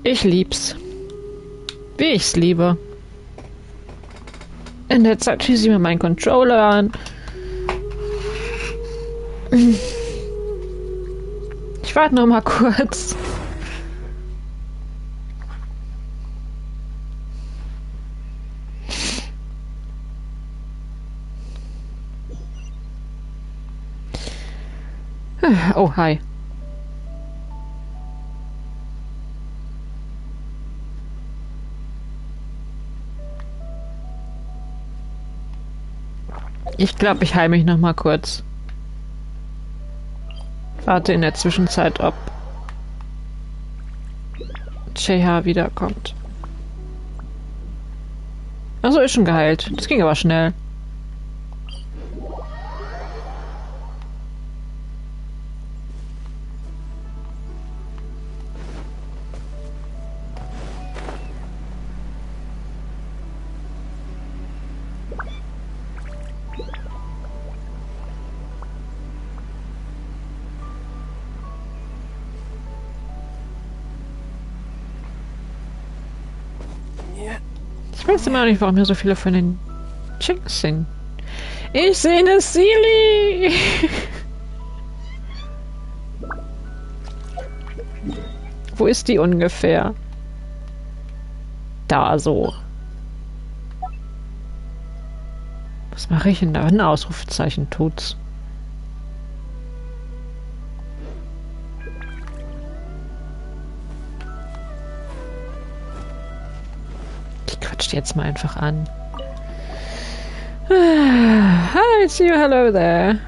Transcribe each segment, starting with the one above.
Ich lieb's. Wie ich's liebe. In der Zeit schließe ich mir meinen Controller an. Ich warte noch mal kurz. Oh, hi. Ich glaube, ich heile mich noch mal kurz. Warte in der Zwischenzeit, ob JH wiederkommt. Achso, ist schon geheilt. Das ging aber schnell. Ich weiß immer noch nicht, warum hier so viele von den Chicks sind. Ich sehe eine Silly! Wo ist die ungefähr? Da so. Was mache ich denn da? Ein Ausrufezeichen tut's. Jetzt mal einfach an. Hi, it's you. Hello there.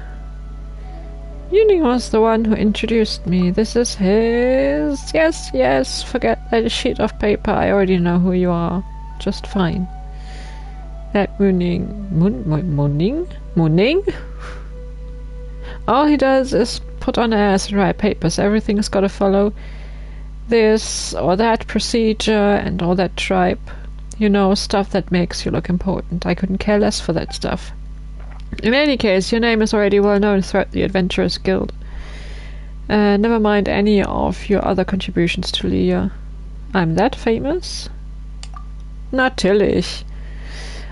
Yuning was the one who introduced me. This is his. Yes, yes. Forget that sheet of paper. I already know who you are. Just fine. That mooning? All he does is put on airs and write papers. Everything's got to follow this or that procedure and all that tripe. You know, stuff that makes you look important. I couldn't care less for that stuff. In any case, your name is already well known throughout the Adventurers Guild. Never mind any of your other contributions to Leah. I'm that famous? Natürlich.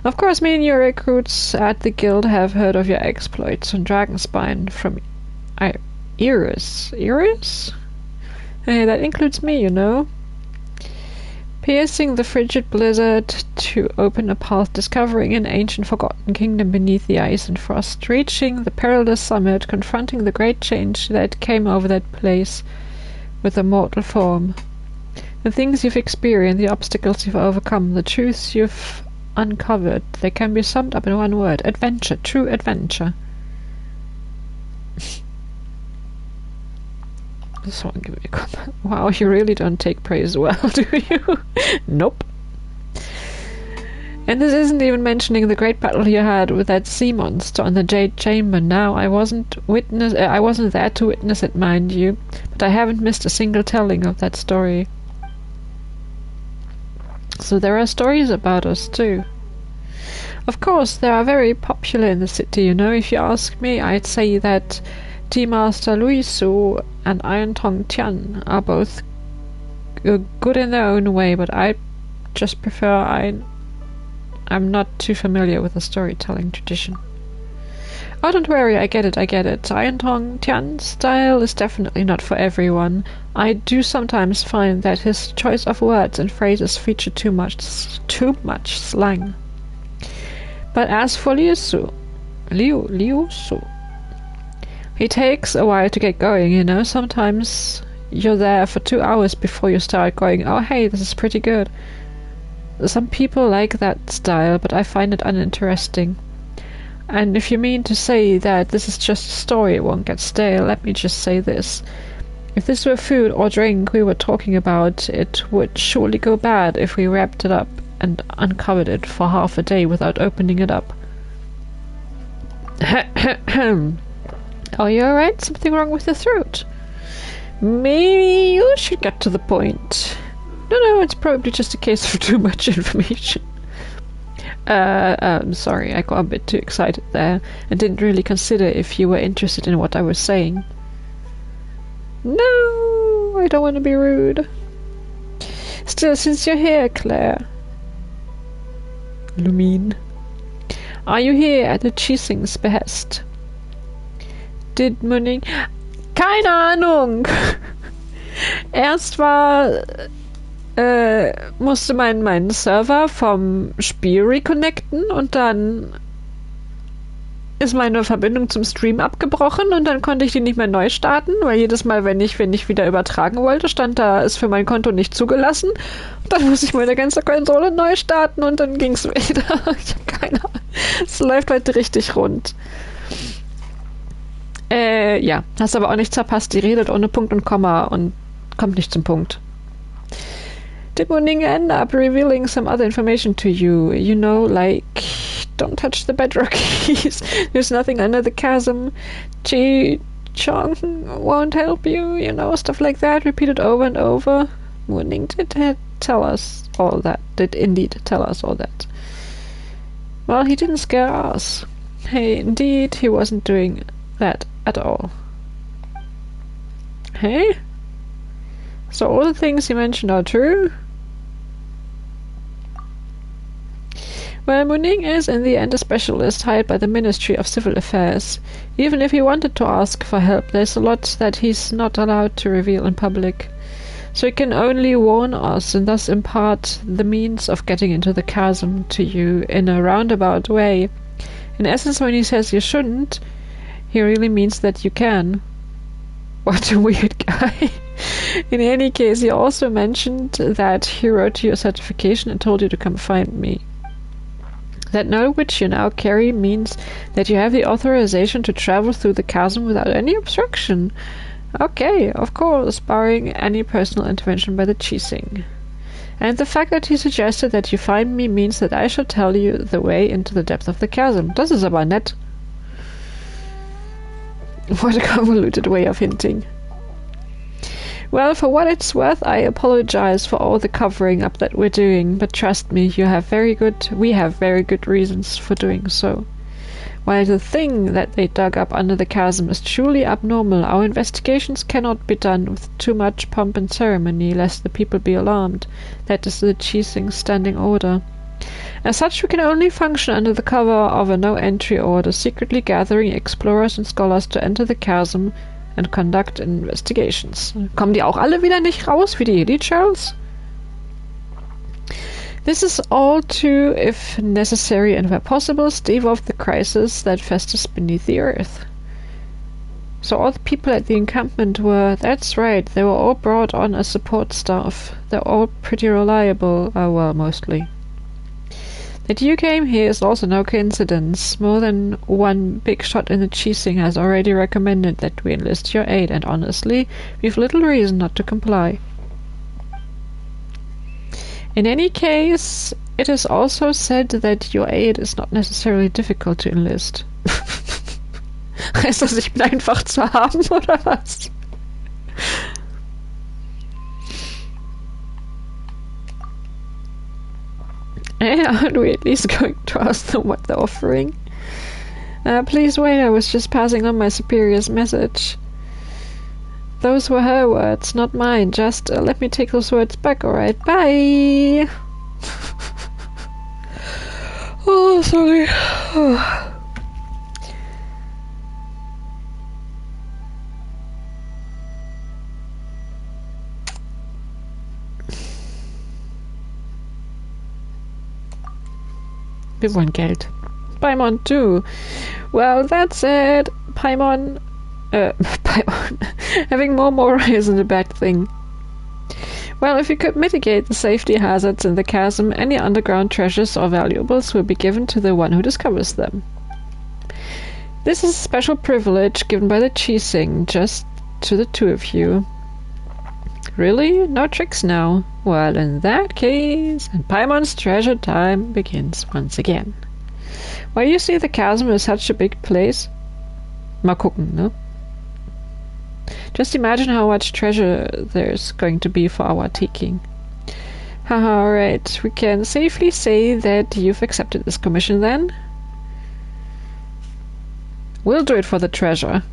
Of course, me and your recruits at the guild have heard of your exploits on Dragonspine from Iris. Iris? Hey, that includes me, you know. Piercing the frigid blizzard to open a path, discovering an ancient forgotten kingdom beneath the ice and frost, reaching the perilous summit, confronting the great change that came over that place with a mortal form. The things you've experienced, the obstacles you've overcome, the truths you've uncovered, they can be summed up in one word. Adventure. True adventure. Someone give me a comment. Wow, you really don't take praise well, do you? Nope. And this isn't even mentioning the great battle you had with that sea monster on the Jade Chamber. Now, I wasn't there to witness it, mind you, but I haven't missed a single telling of that story. So there are stories about us too. Of course, they are very popular in the city, you know. If you ask me, I'd say that Tea Master Luisu and Iron Tongue Tian are both good in their own way, but I just prefer I'm not too familiar with the storytelling tradition. Oh, don't worry, I get it. Iron Tongue Tian's style is definitely not for everyone. I do sometimes find that his choice of words and phrases feature too much slang. But as for Liusu, he takes a while to get going, you know. Sometimes you're there for 2 hours before you start going, oh hey, this is pretty good. Some people like that style, but I find it uninteresting. And if you mean to say that this is just a story, it won't get stale, let me just say this. If this were food or drink we were talking about, it would surely go bad if we wrapped it up and uncovered it for half a day without opening it up. Are you alright? Something wrong with your throat? Maybe you should get to the point. No, it's probably just a case of too much information. Sorry, I got a bit too excited there and didn't really consider if you were interested in what I was saying. No, I don't want to be rude. still since you're here, Claire. Lumine. Are you here at the Cheesings' behest? Did Munning... Keine Ahnung! Erst musste mein Server vom Spiel reconnecten und dann ist meine Verbindung zum Stream abgebrochen und dann konnte ich die nicht mehr neu starten, weil jedes Mal, wenn ich wieder übertragen wollte, stand da, ist für mein Konto nicht zugelassen. Und dann musste ich meine ganze Konsole neu starten und dann ging es wieder. Ich habe keine Ahnung. Es läuft heute richtig rund. Ja, hast aber auch nichts verpasst. Die redet ohne Punkt und Komma und kommt nicht zum Punkt. Did Moning end up revealing some other information to you? You know, like, don't touch the bedrock keys. There's nothing under the chasm. Chi-Chong won't help you. You know, stuff like that, repeated over and over. Moning did tell us all that. Did indeed tell us all that. Well, he didn't scare us. Hey, indeed, he wasn't doing that at all. Hey? So all the things you mentioned are true? Well, Muning is in the end a specialist hired by the Ministry of Civil Affairs. Even if he wanted to ask for help, there's a lot that he's not allowed to reveal in public. So he can only warn us and thus impart the means of getting into the chasm to you in a roundabout way. In essence, when he says you shouldn't, he really means that you can. What a weird guy. In any case, he also mentioned that he wrote you a certification and told you to come find me. That note which you now carry means that you have the authorization to travel through the chasm without any obstruction. Okay, of course, barring any personal intervention by the Cheesing. And the fact that he suggested that you find me means that I shall tell you the way into the depth of the chasm. Das ist aber nett. What a convoluted way of hinting. Well, for what it's worth, I apologize for all the covering up that we're doing, but trust me, we have very good reasons for doing so. While the thing that they dug up under the chasm is truly abnormal, our investigations cannot be done with too much pomp and ceremony, lest the people be alarmed. That is the Cheesing's standing order. As such, we can only function under the cover of a no-entry order, secretly gathering explorers and scholars to enter the chasm and conduct investigations. Kommen die auch alle wieder nicht raus, wie die Elite-Shells? This is all to, if necessary and where possible, stave off the crisis that festers beneath the earth. So all the people at the encampment were... That's right, they were all brought on as support staff. They're all pretty reliable, well, mostly. That you came here is also no coincidence. More than one big shot in the Cheesing has already recommended that we enlist your aid, and honestly, we've little reason not to comply. In any case, it is also said that your aid is not necessarily difficult to enlist. Heißt das, ich bin einfach zu haben, oder was? Aren't we at least going to ask them what they're offering? Please wait, I was just passing on my superior's message. Those were her words, not mine. Just let me take those words back, alright? Bye! Oh, sorry. Wir wollen Geld. Paimon too. Well, that said, Paimon... Paimon... Having more moray isn't a bad thing. Well, if you could mitigate the safety hazards in the chasm, any underground treasures or valuables will be given to the one who discovers them. This is a special privilege given by the Cheesing, just to the two of you. Really? No tricks now? Well, in that case, and Paimon's treasure time begins once again. Well, you see the chasm is such a big place. Mal gucken, ne? Just imagine how much treasure there's going to be for our taking. Haha, alright. We can safely say that you've accepted this commission then? We'll do it for the treasure.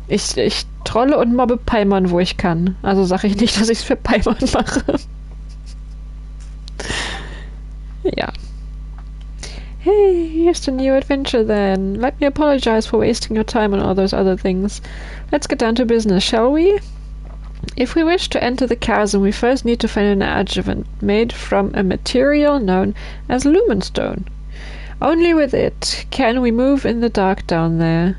Ich trolle und mobbe Paimon, wo ich kann. Also sage ich nicht, dass ich's für Paimon mache. Hey, here's the new adventure then. Let me apologize for wasting your time on all those other things. Let's get down to business, shall we? If we wish to enter the chasm, we first need to find an adjuvant made from a material known as lumenstone. Only with it can we move in the dark down there.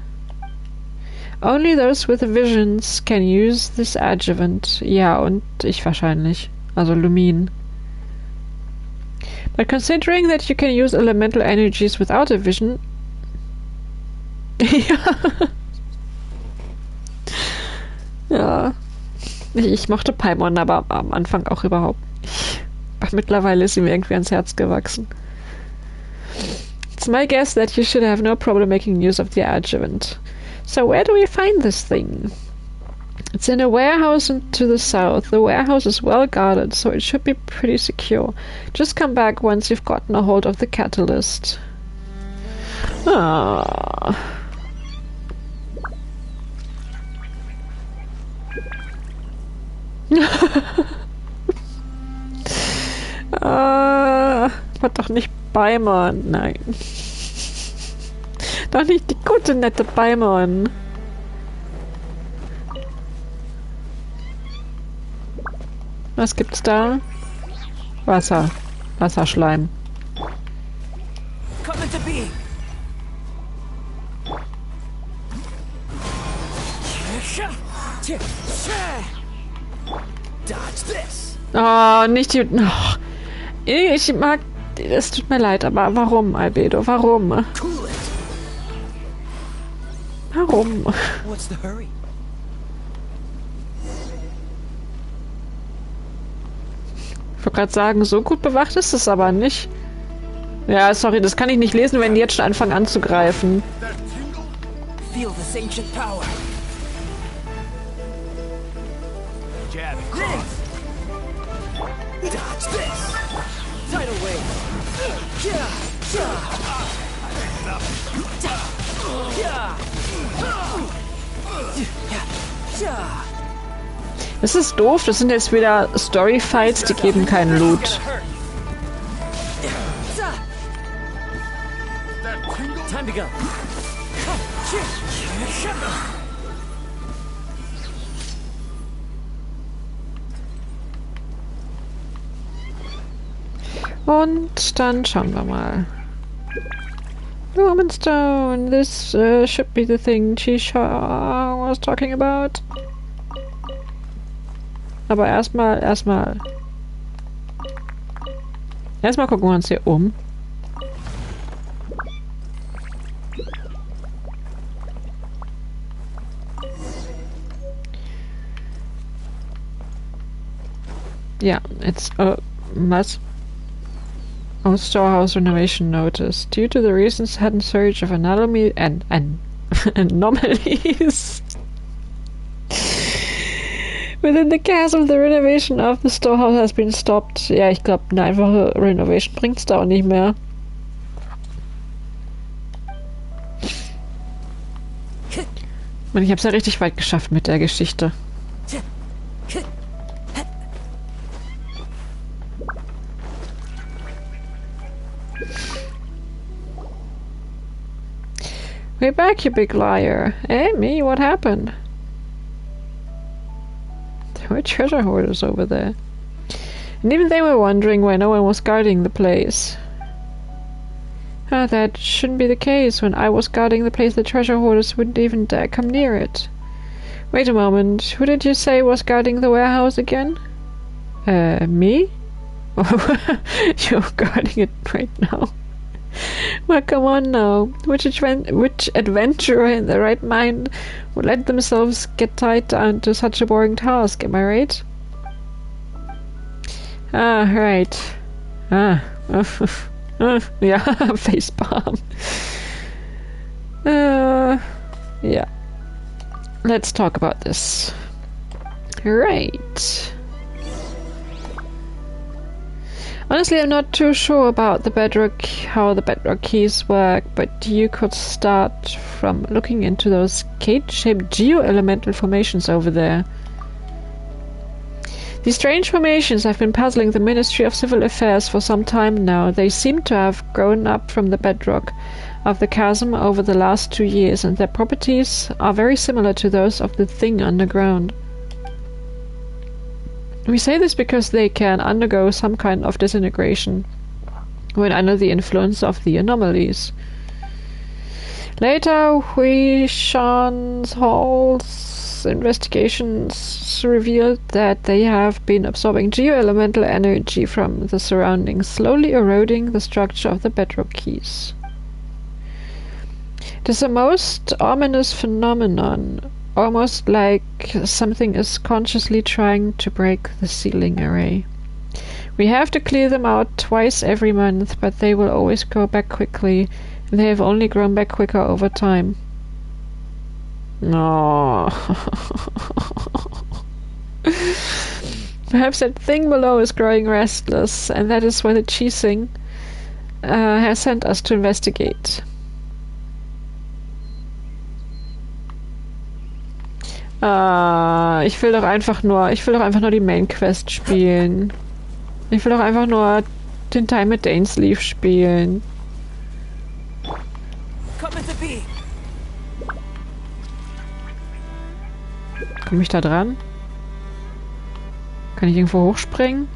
Only those with visions can use this adjuvant. Ja, und ich wahrscheinlich. Also Lumin. But considering that you can use elemental energies without a vision... ja. Ich mochte Paimon, aber am Anfang auch überhaupt nicht. Aber mittlerweile ist sie mir irgendwie ans Herz gewachsen. It's my guess that you should have no problem making use of the adjuvant. So where do we find this thing? It's in a warehouse to the south. The warehouse is well guarded, so it should be pretty secure. Just come back once you've gotten a hold of the catalyst. Ah. War doch nicht Paimon, nein. Doch nicht die gute, nette Paimon. Was gibt's da? Wasser. Wasserschleim. Oh, nicht die... Oh. Ich mag... Es tut mir leid, aber warum, Albedo? Warum? Warum? Ich wollte gerade sagen, so gut bewacht ist es aber nicht. Ja, sorry, das kann ich nicht lesen, wenn die jetzt schon anfangen anzugreifen. Das ist doof, das sind jetzt wieder Story-Fights, die geben keinen Loot. Und dann schauen wir mal. Lumenstone, this should be the thing Chisha was talking about. Aber erstmal gucken wir uns hier um. Ja, jetzt, was? Oh, storehouse renovation notice. Due to the recent sudden surge of anomalies within the chasm, the renovation of the storehouse has been stopped. Ja, ich glaube, eine einfache Renovation bringt's da auch nicht mehr. Ich habe es ja richtig weit geschafft mit der Geschichte. We're back, you big liar. Eh, me? What happened? There were treasure hoarders over there. And even they were wondering why no one was guarding the place. Ah, that shouldn't be the case. When I was guarding the place, the treasure hoarders wouldn't even dare come near it. Wait a moment. Who did you say was guarding the warehouse again? Me? You're guarding it right now. Well, come on now. Which adventurer in their right mind would let themselves get tied down to such a boring task, am I right? Ah, right. Ah. Yeah, facepalm. Yeah. Let's talk about this. Right. Honestly, I'm not too sure about how the bedrock keys work, but you could start from looking into those cage-shaped geo-elemental formations over there. These strange formations have been puzzling the Ministry of Civil Affairs for some time now. They seem to have grown up from the bedrock of the chasm over the last 2 years, and their properties are very similar to those of the thing underground. We say this because they can undergo some kind of disintegration when under the influence of the anomalies. Later, Huishan's Hall's investigations revealed that they have been absorbing geo-elemental energy from the surroundings, slowly eroding the structure of the bedrock keys. It is a most ominous phenomenon, almost like something is consciously trying to break the sealing array. We have to clear them out twice every month, but they will always go back quickly, and they have only grown back quicker over time. No. Perhaps that thing below is growing restless, and that is why the Qixing has sent us to investigate. Ich will doch einfach nur die Main Quest spielen. Ich will doch einfach nur den Time mit Dainsleif spielen. Komme ich da dran? Kann ich irgendwo hochspringen?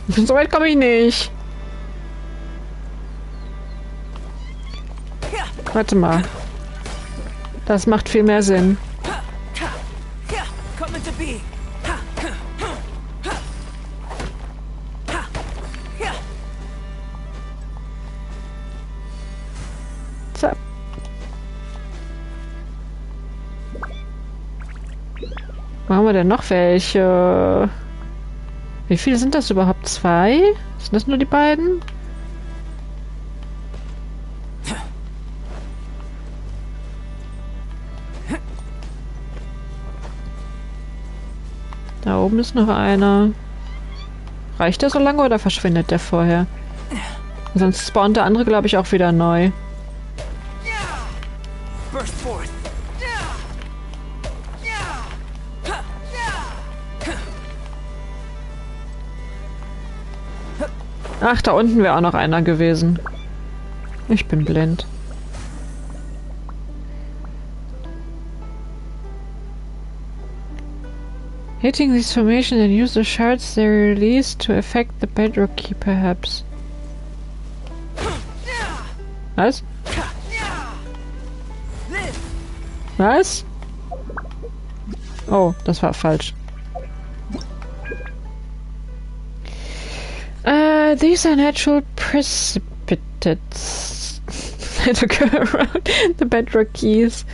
So weit komme ich nicht. Warte mal. Das macht viel mehr Sinn. So. Wo haben wir denn noch welche? Wie viele sind das überhaupt? 2? Sind das nur die beiden? Da oben ist noch einer. Reicht der so lange oder verschwindet der vorher? Sonst spawnt der andere, glaube ich, auch wieder neu. Ach, da unten wäre auch noch einer gewesen. Ich bin blind. Hitting these formations and use the shards they release to affect the bedrock key, perhaps. Was? Was? Oh, das war falsch. These are natural precipitates that occur around the bedrock keys,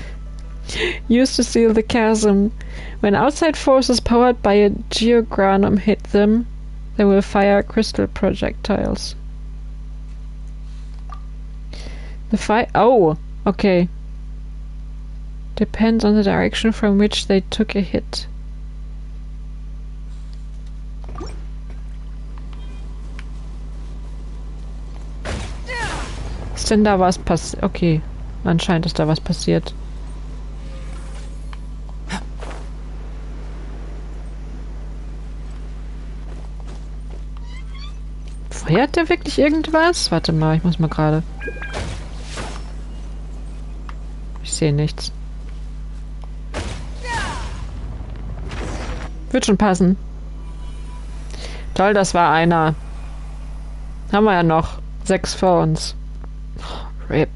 used to seal the chasm. When outside forces powered by a geogranum hit them, they will fire crystal projectiles. The fire... Oh! Okay. Depends on the direction from which they took a hit. Ist denn da was passiert? Okay. Anscheinend ist da was passiert. Feuert der wirklich irgendwas? Warte mal, ich muss mal gerade... Ich sehe nichts. Wird schon passen. Toll, das war einer. Haben wir ja noch 6 vor uns. RIP.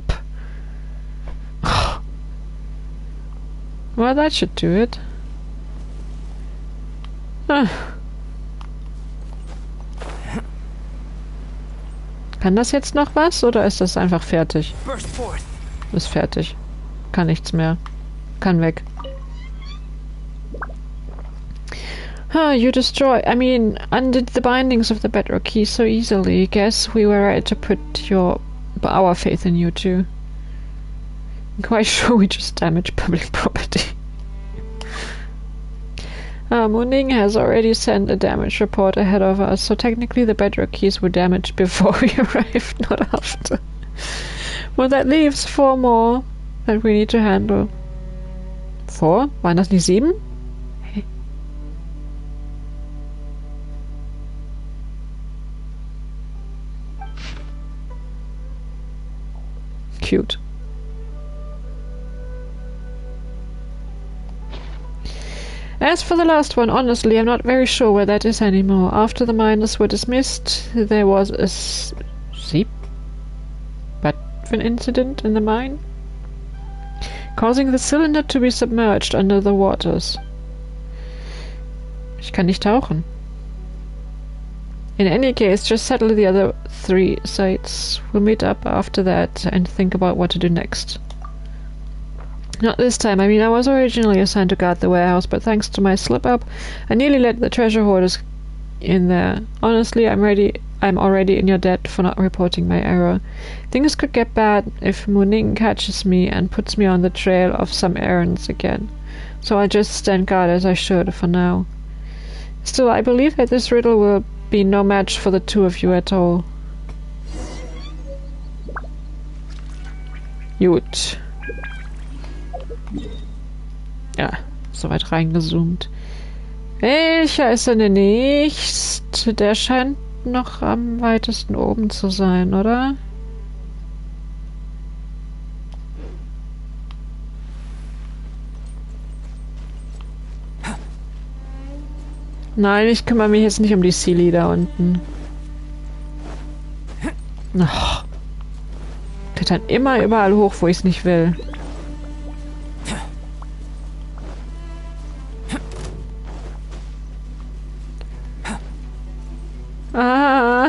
Well, that should do it. Kann das jetzt noch was, oder ist das einfach fertig? Ist fertig. Kann nichts mehr. Kann weg. You undid the bindings of the bedrock key so easily. Guess we were right to put our faith in you too. I'm quite sure we just damaged public property. Mooning has already sent a damage report ahead of us, so technically the bedrock keys were damaged before we arrived, not after. Well, that leaves 4 more. that we need to handle. 4? Waren das nicht 7? Hä? Cute. As for the last one, honestly, I'm not very sure where that is anymore. After the miners were dismissed, there was a an incident in the mine, causing the cylinder to be submerged under the waters. Ich kann nicht tauchen. In any case, just settle the other 3 sites. We'll meet up after that and think about what to do next. Not this time. I mean, I was originally assigned to guard the warehouse, but thanks to my slip-up, I nearly let the treasure hoarders in there. Honestly, I'm already in your debt for not reporting my error. Things could get bad if Muning catches me and puts me on the trail of some errands again. So I'll just stand guard as I should for now. Still, I believe that this riddle will be no match for the 2 of you at all. Gut. Ja, soweit reingezoomt. Welcher ist denn der nächste? Der scheint noch am weitesten oben zu sein, oder? Nein, ich kümmere mich jetzt nicht um die Silly da unten. Ach. Klettern immer überall hoch, wo ich es nicht will. Ah.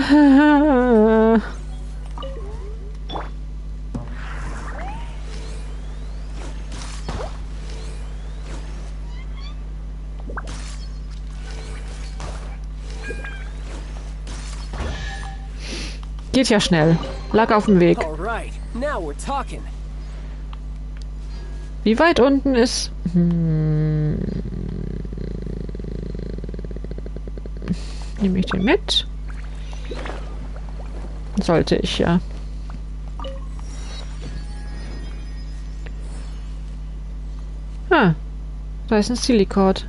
Geht ja schnell. Lag auf dem Weg. Wie weit unten ist... Nehme ich den mit? Sollte ich ja. Ah, da ist ein Silly-Cord.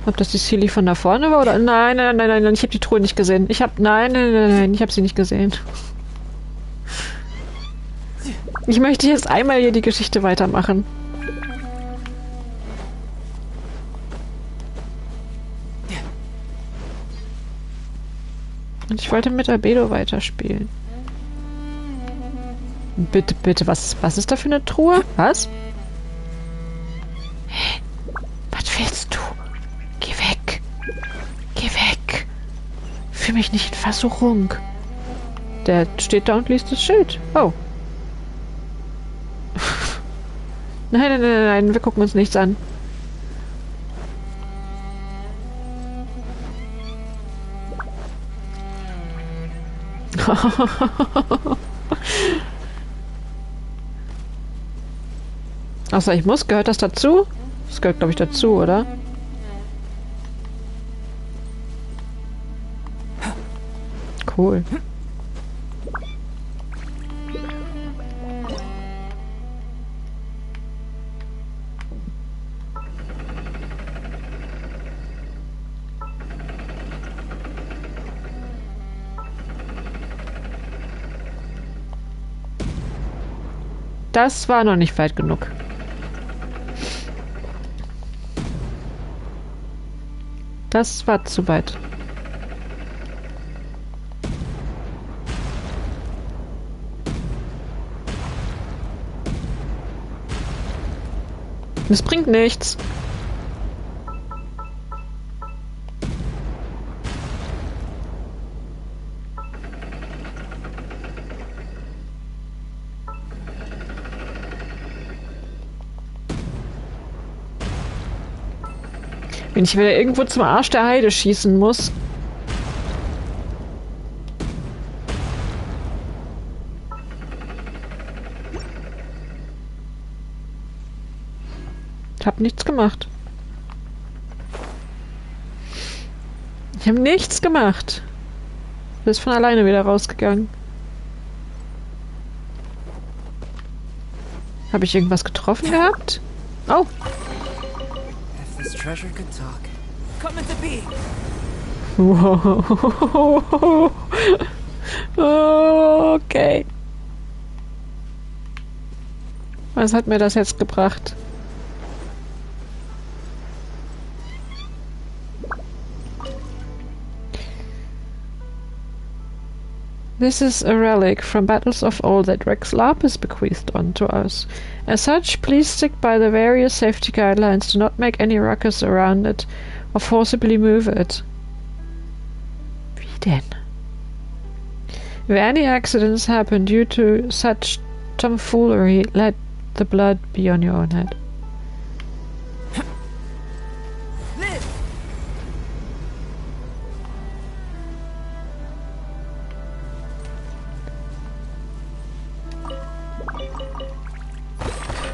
Ob das die Silly von da vorne war oder... Nein, nein, nein, nein, nein, ich habe die Truhe nicht gesehen. Ich habe... Nein, nein, nein, nein, ich habe sie nicht gesehen. Ich möchte jetzt einmal hier die Geschichte weitermachen. Und ich wollte mit Albedo weiterspielen. Bitte, bitte, was ist da für eine Truhe? Was? Hä? Was willst du? Geh weg. Geh weg. Fühl mich nicht in Versuchung. Der steht da und liest das Schild. Oh. Nein, nein, nein, nein, wir gucken uns nichts an. Achso, ich muss. Gehört das dazu? Das gehört, glaube ich, dazu, oder? Cool. Das war noch nicht weit genug. Das war zu weit. Das bringt nichts. Wenn ich wieder irgendwo zum Arsch der Heide schießen muss. Ich habe nichts gemacht. Ich habe nichts gemacht. Du bist von alleine wieder rausgegangen. Habe ich irgendwas getroffen gehabt? Oh. If this treasure could talk. Come into being. Wow. Okay. Was hat mir das jetzt gebracht? This is a relic from battles of old that Rex Lapis bequeathed onto us. As such, please stick by the various safety guidelines. Do not make any ruckus around it or forcibly move it. Wie denn? If any accidents happen due to such tomfoolery, let the blood be on your own head.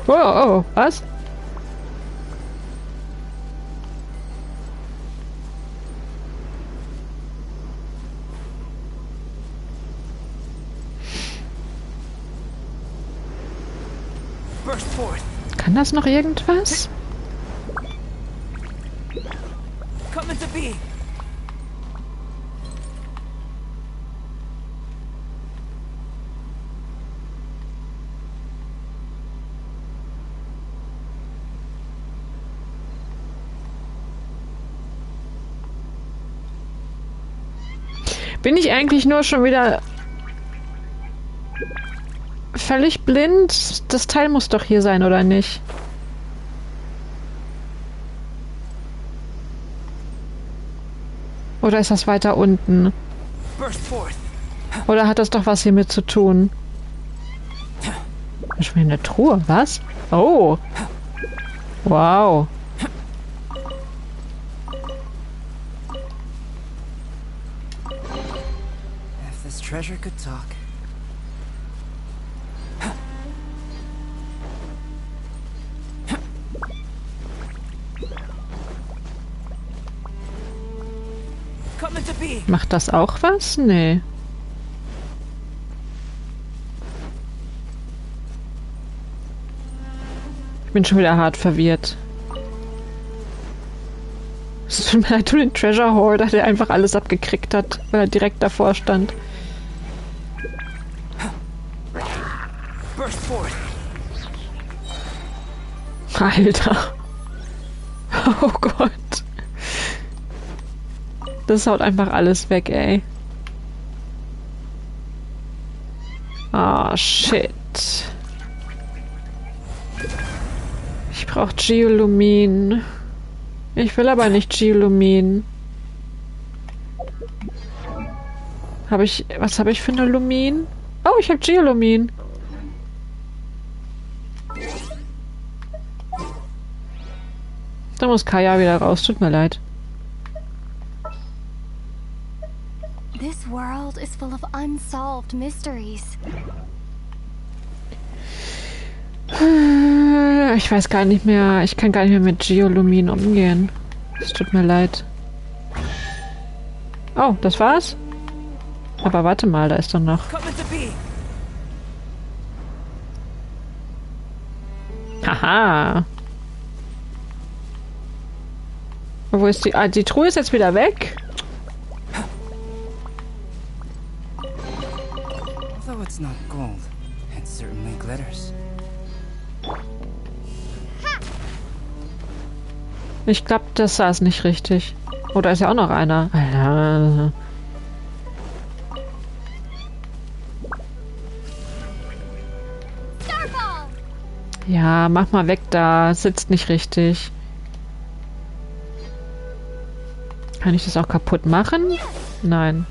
Oh, oh, was? Kann das noch irgendwas? Come into being. Bin ich eigentlich nur schon wieder völlig blind? Das Teil muss doch hier sein, oder nicht? Oder ist das weiter unten? Oder hat das doch was hiermit zu tun? Schon wieder eine Truhe, was? Oh! Wow! If this treasure could talk. Macht das auch was? Nee. Ich bin schon wieder hart verwirrt. Es tut mir leid, du den Treasure Hoarder, der einfach alles abgekriegt hat, weil er direkt davor stand. Alter. Oh Gott. Das haut einfach alles weg, ey. Ah, shit. Ich brauche Geolumin. Ich will aber nicht Geolumin. Was habe ich für eine Lumin? Oh, ich habe Geolumin. Da muss Kaya wieder raus, tut mir leid. This world is full of unsolved mysteries. Ich weiß gar nicht mehr. Ich kann gar nicht mehr mit Geolumin umgehen. Es tut mir leid. Oh, das war's? Aber warte mal, da ist doch noch. Haha. Wo ist die? Ah, die Truhe ist jetzt wieder weg. Although it's not gold, it certainly glitters. Ich glaube, das saß nicht richtig. Oh, da ist ja auch noch einer. Alter. Ja, mach mal weg da. Sitzt nicht richtig. Kann ich das auch kaputt machen? Nein.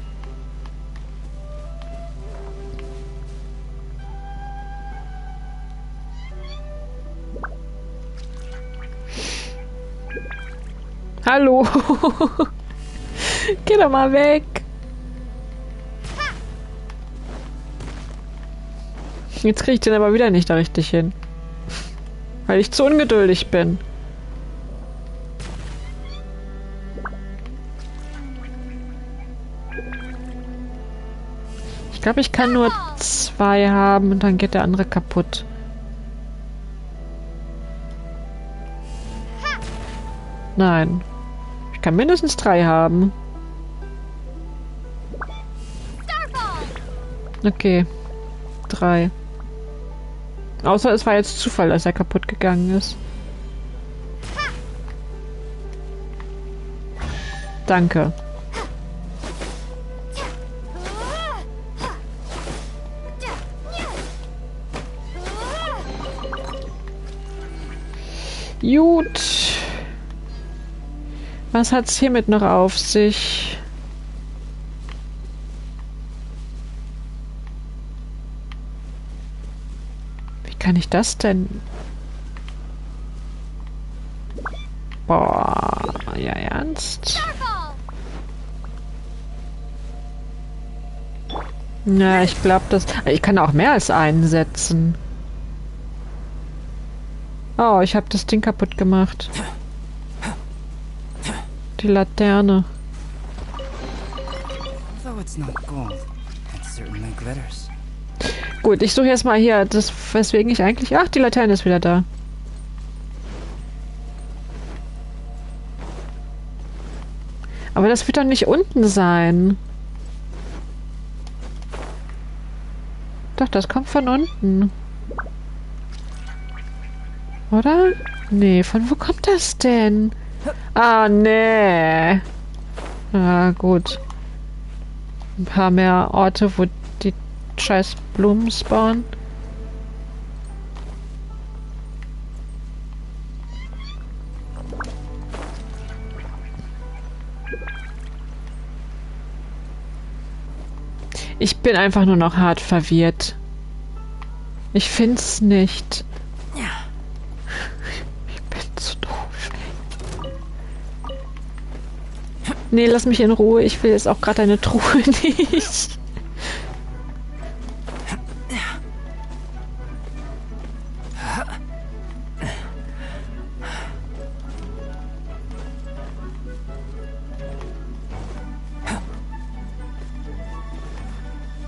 Hallo. Geh doch mal weg. Jetzt kriege ich den aber wieder nicht da richtig hin. Weil ich zu ungeduldig bin. Ich glaube, ich kann nur 2 haben und dann geht der andere kaputt. Nein. Ich kann mindestens 3 haben. Okay. 3. Außer es war jetzt Zufall, dass er kaputt gegangen ist. Danke. Gut. Was hat's hiermit noch auf sich? Wie kann ich das denn? Boah, ja ernst? Na, ich glaube, ich kann auch mehr als einen setzen. Oh, ich habe das Ding kaputt gemacht. Die Laterne. Gut, ich suche jetzt mal hier, das, weswegen ich eigentlich... Ach, die Laterne ist wieder da. Aber das wird doch nicht unten sein. Doch, das kommt von unten. Oder? Nee, von wo kommt das denn? Ah, nee. Ah, gut. Ein paar mehr Orte, wo die scheiß Blumen spawnen. Ich bin einfach nur noch hart verwirrt. Ich find's nicht. Ich bin zu doof. Nee, lass mich in Ruhe. Ich will jetzt auch gerade deine Truhe nicht.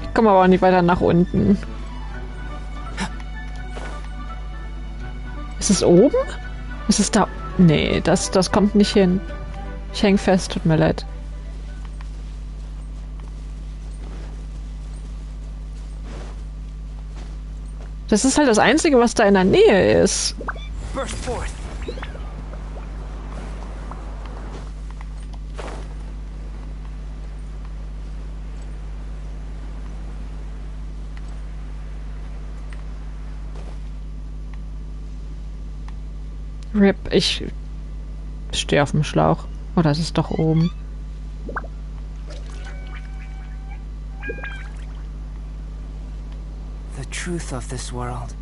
Ich komme aber auch nicht weiter nach unten. Ist es oben? Ist es da? Nee, das kommt nicht hin. Ich häng fest, tut mir leid. Das ist halt das Einzige, was da in der Nähe ist. RIP, ich stehe auf dem Schlauch. Oder ist es doch oben? The truth of this world.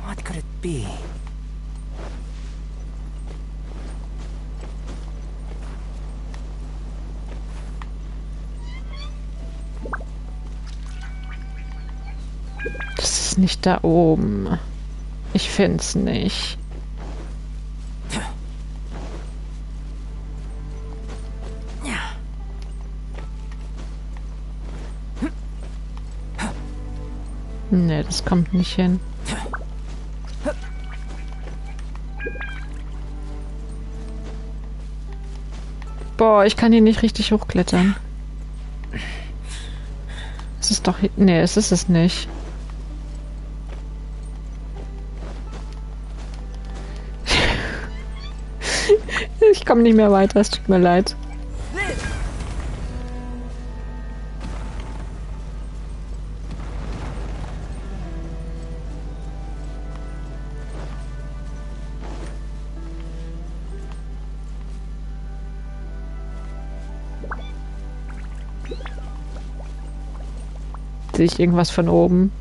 What could it be? Das ist nicht da oben. Ich find's nicht. Nee, das kommt nicht hin. Boah, ich kann hier nicht richtig hochklettern. Es ist doch... Nee, es ist es nicht. Ich komme nicht mehr weiter, es tut mir leid. Sehe ich irgendwas von oben?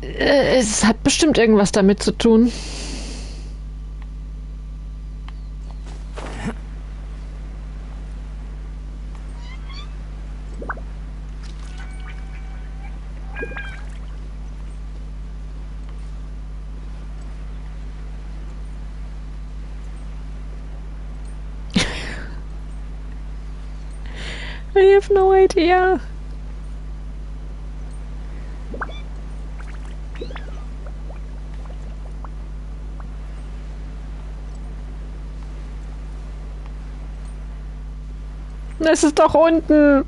Es hat bestimmt irgendwas damit zu tun. I have no idea. es ist doch unten.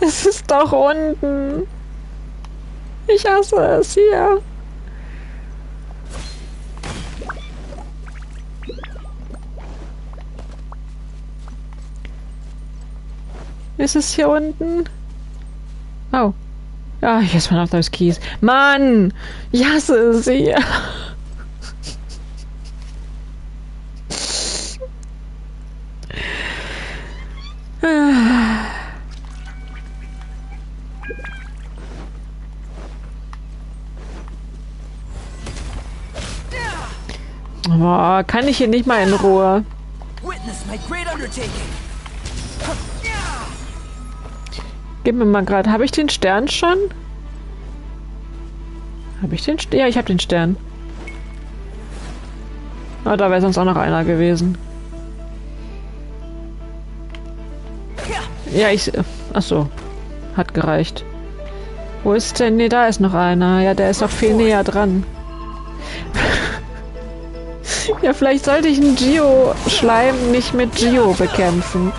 Es ist doch unten. Ich hasse es hier. Ist es hier unten? Oh. Ah, yes, one of those keys. Mann! Ich hasse es hier. Boah, kann ich hier nicht mal in Ruhe? Witness my great undertaking. Gib mir mal gerade. Habe ich den Stern schon? Habe ich den Stern? Ja, ich habe den Stern. Ah, da wäre sonst auch noch einer gewesen. Ja, ich... Achso. Hat gereicht. Wo ist denn? Ne, da ist noch einer. Ja, der ist noch viel näher dran. Ja, vielleicht sollte ich einen Geo-Schleim nicht mit Geo bekämpfen.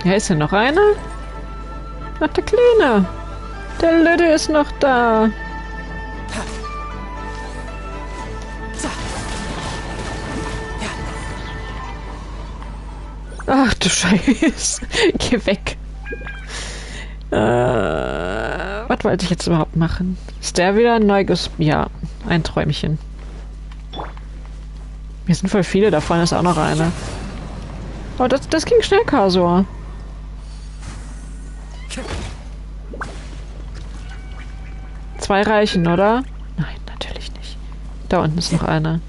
Ja, ist ja noch einer? Ach, der Kleine. Der Lüde ist noch da. Ach du Scheiße. Geh weg. Was wollte ich jetzt überhaupt machen? Ist der wieder neu Ja, ein Träumchen. Hier sind voll viele, da vorne ist auch noch einer. Oh, das ging schnell, Kasor. Zwei reichen, oder? Nein, natürlich nicht. Da unten ist noch einer.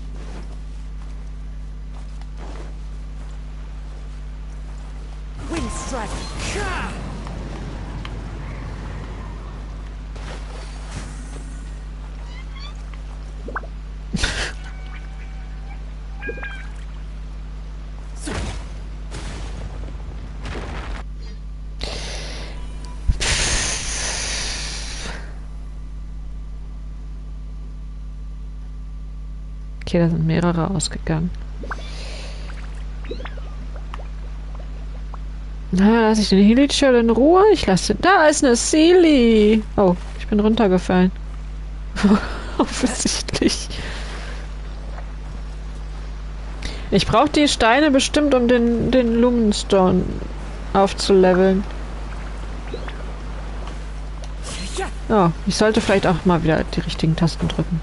Okay, da sind mehrere ausgegangen. Na, lasse ich den Helichel in Ruhe? Ich lasse... Da ist eine Sealy! Oh, ich bin runtergefallen. Offensichtlich. Ich brauche die Steine bestimmt, um den Lumenstone aufzuleveln. Oh, ich sollte vielleicht auch mal wieder die richtigen Tasten drücken.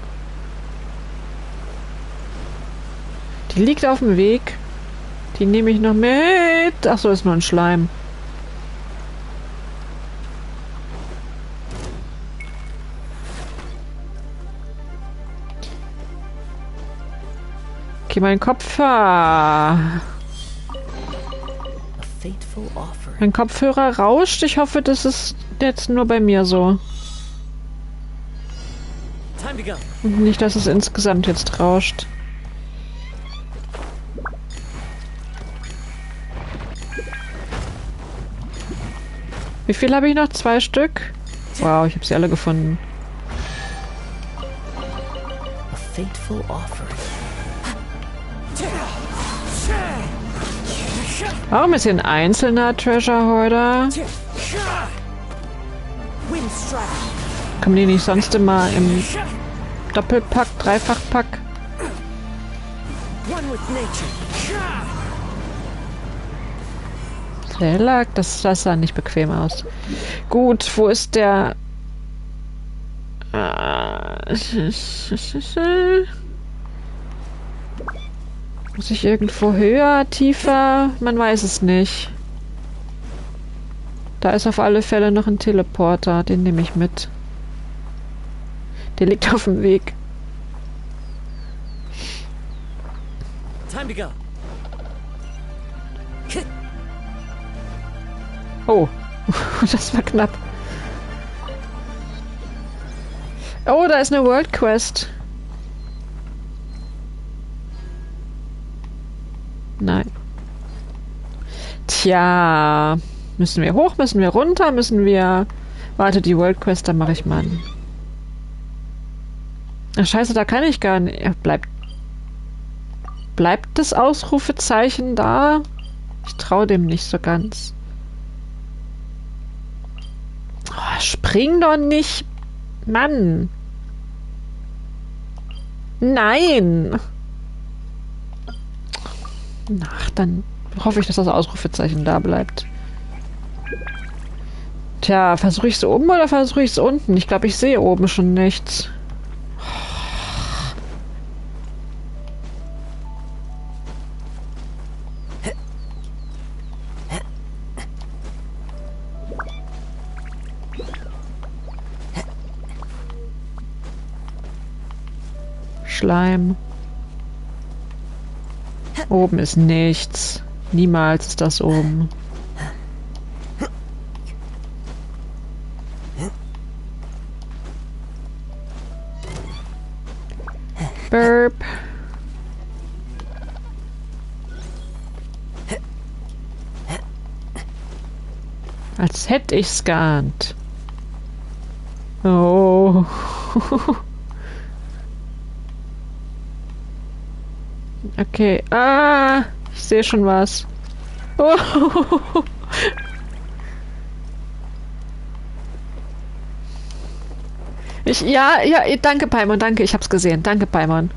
Die liegt auf dem Weg. Die nehme ich noch mit. Achso, ist nur ein Schleim. Okay, mein Kopfhörer. Mein Kopfhörer rauscht. Ich hoffe, das ist jetzt nur bei mir so. Und nicht, dass es insgesamt jetzt rauscht. Wie viel habe ich noch? 2 Stück? Wow, ich habe sie alle gefunden. Warum ist hier ein einzelner Treasure Hoarder? Kommen die nicht sonst immer im Doppelpack, Dreifachpack? Der lag, das sah nicht bequem aus. Gut, wo ist der... Muss ich irgendwo höher, tiefer? Man weiß es nicht. Da ist auf alle Fälle noch ein Teleporter, den nehme ich mit. Der liegt auf dem Weg. Oh, das war knapp. Oh, da ist eine World Quest. Nein. Tja. Müssen wir hoch, müssen wir runter, müssen wir... Warte, die World Quest, da mache ich mal. Ach, scheiße, da kann ich gar nicht... Ja, bleibt das Ausrufezeichen da? Ich traue dem nicht so ganz. Oh, spring doch nicht. Mann. Nein. Ach, dann hoffe ich, dass das Ausrufezeichen da bleibt. Tja, versuche ich es oben oder versuche ich es unten? Ich glaube, ich sehe oben schon nichts. Schleim. Oben ist nichts. Niemals ist das oben. Burp. Als hätte ich's geahnt. Oh. Okay. Ah, ich sehe schon was. Oh. Ja, danke, Paimon, danke, ich hab's gesehen. Danke, Paimon.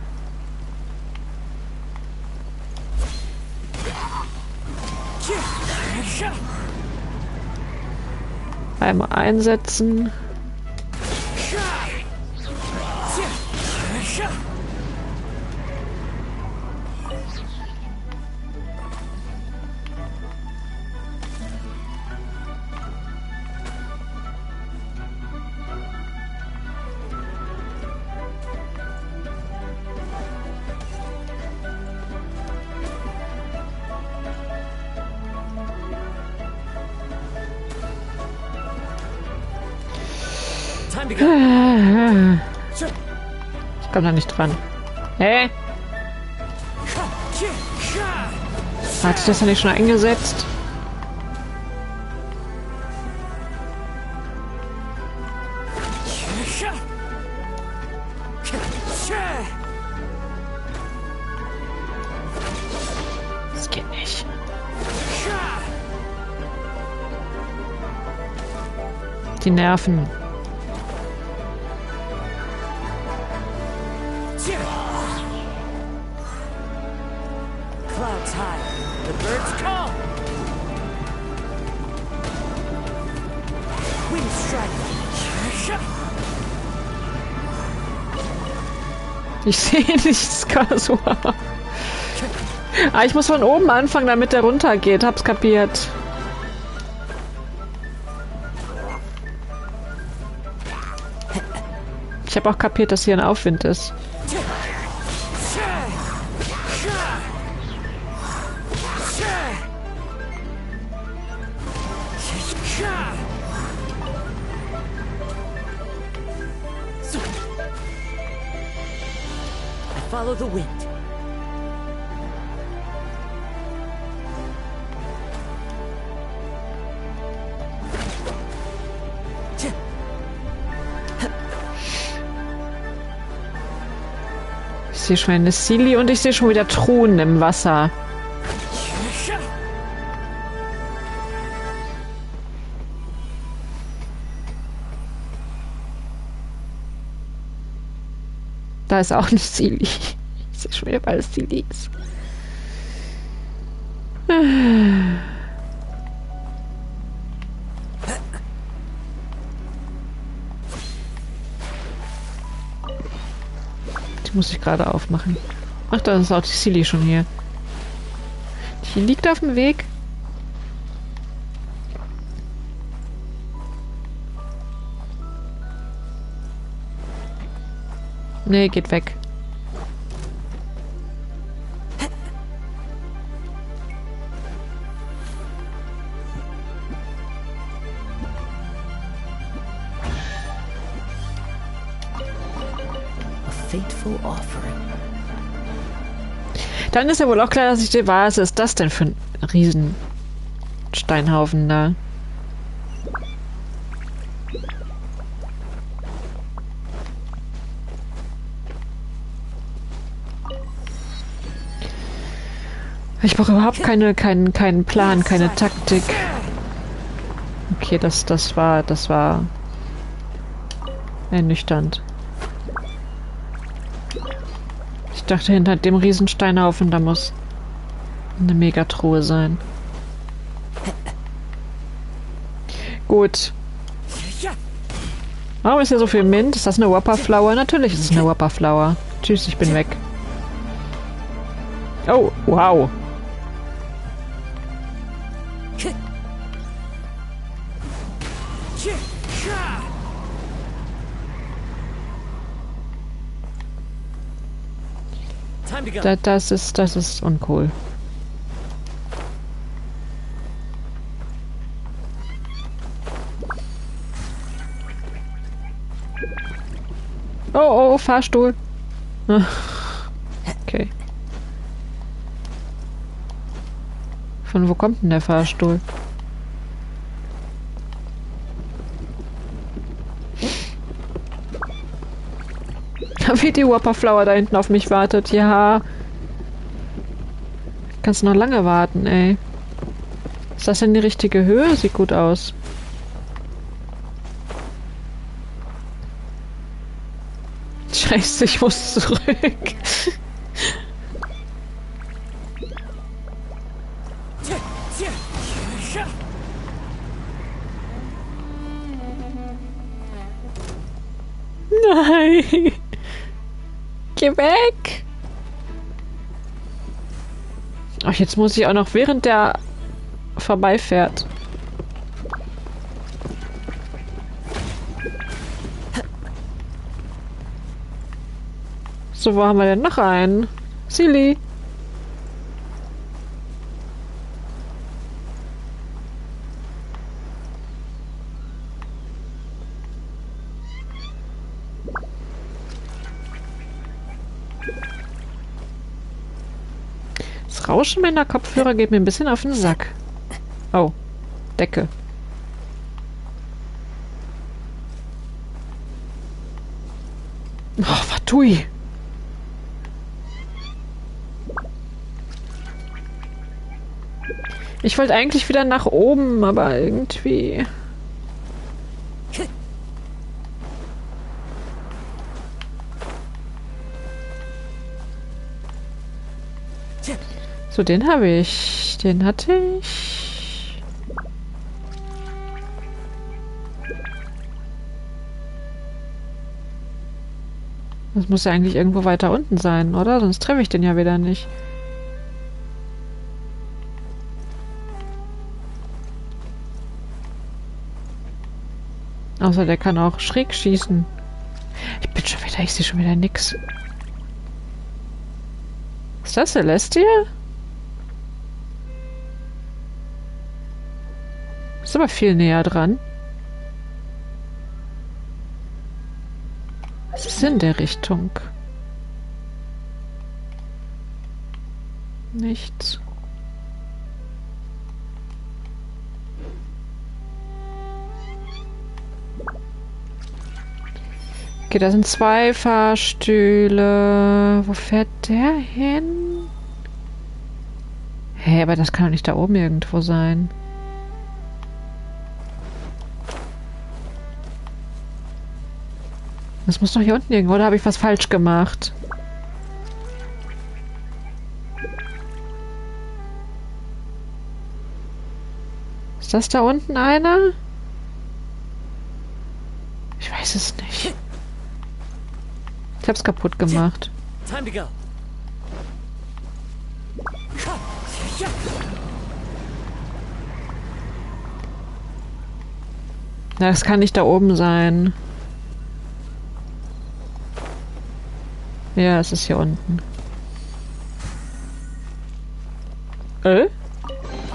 Einmal einsetzen. Ich komme da nicht dran. Hä? Hat sich das ja nicht schon eingesetzt? Das geht nicht. Die Nerven. Ich sehe nichts, Kasua. Ah, ich muss von oben anfangen, damit der runtergeht. Hab's kapiert. Ich habe auch kapiert, dass hier ein Aufwind ist. Follow the wind. Ich sehe schon eine Silly und ich sehe schon wieder Truhen im Wasser. Da ist auch eine Silly. Ich sehe schon wieder bald Sillies. Die muss ich gerade aufmachen. Ach, da ist auch die Silly schon hier. Die liegt auf dem Weg. Nee, geht weg. Dann ist ja wohl auch klar, dass ich dir war. Was ist das denn für ein Riesensteinhaufen da? Ich brauche überhaupt keinen Plan, keine Taktik. Okay, das war ernüchternd. Ich dachte, hinter dem Riesensteinhaufen, da muss eine Megatruhe sein. Gut. Warum ist hier so viel Mint? Ist das eine Whopper-Flower? Natürlich ist es eine Whopper-Flower. Tschüss, ich bin weg. Oh, wow. Das ist uncool. Oh, Fahrstuhl. Okay. Von wo kommt denn der Fahrstuhl? Wie die Whopperflower da hinten auf mich wartet. Ja. Kannst noch lange warten, ey. Ist das denn die richtige Höhe? Sieht gut aus. Scheiße, ich muss zurück. Nein. Geh weg! Ach, jetzt muss ich auch noch, während der vorbeifährt. So, wo haben wir denn noch einen? Silly. Das Rauschen meiner Kopfhörer geht mir ein bisschen auf den Sack. Oh, Decke. Oh, Fatui. Ich wollte eigentlich wieder nach oben, aber irgendwie... So, den habe ich. Den hatte ich. Das muss ja eigentlich irgendwo weiter unten sein, oder? Sonst treffe ich den ja wieder nicht. Außer der kann auch schräg schießen. Ich sehe schon wieder nix. Ist das Celestia? Ist aber viel näher dran. Was ist in der Richtung? Nichts. Okay, da sind 2 Fahrstühle. Wo fährt der hin? Hä, aber das kann doch nicht da oben irgendwo sein. Das muss doch hier unten irgendwo, oder habe ich was falsch gemacht? Ist das da unten einer? Ich weiß es nicht. Ich hab's kaputt gemacht. Na, das kann nicht da oben sein. Ja, es ist hier unten.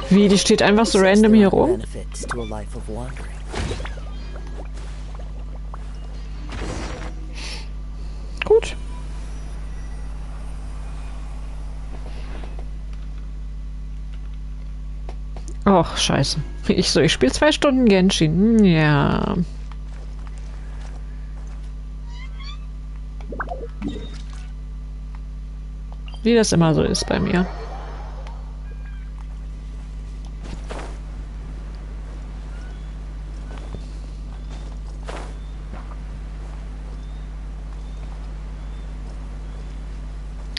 Wie? Die steht einfach so random hier rum? Gut. Och, scheiße. Ich spiele 2 Stunden Genshin. Ja. Wie das immer so ist bei mir.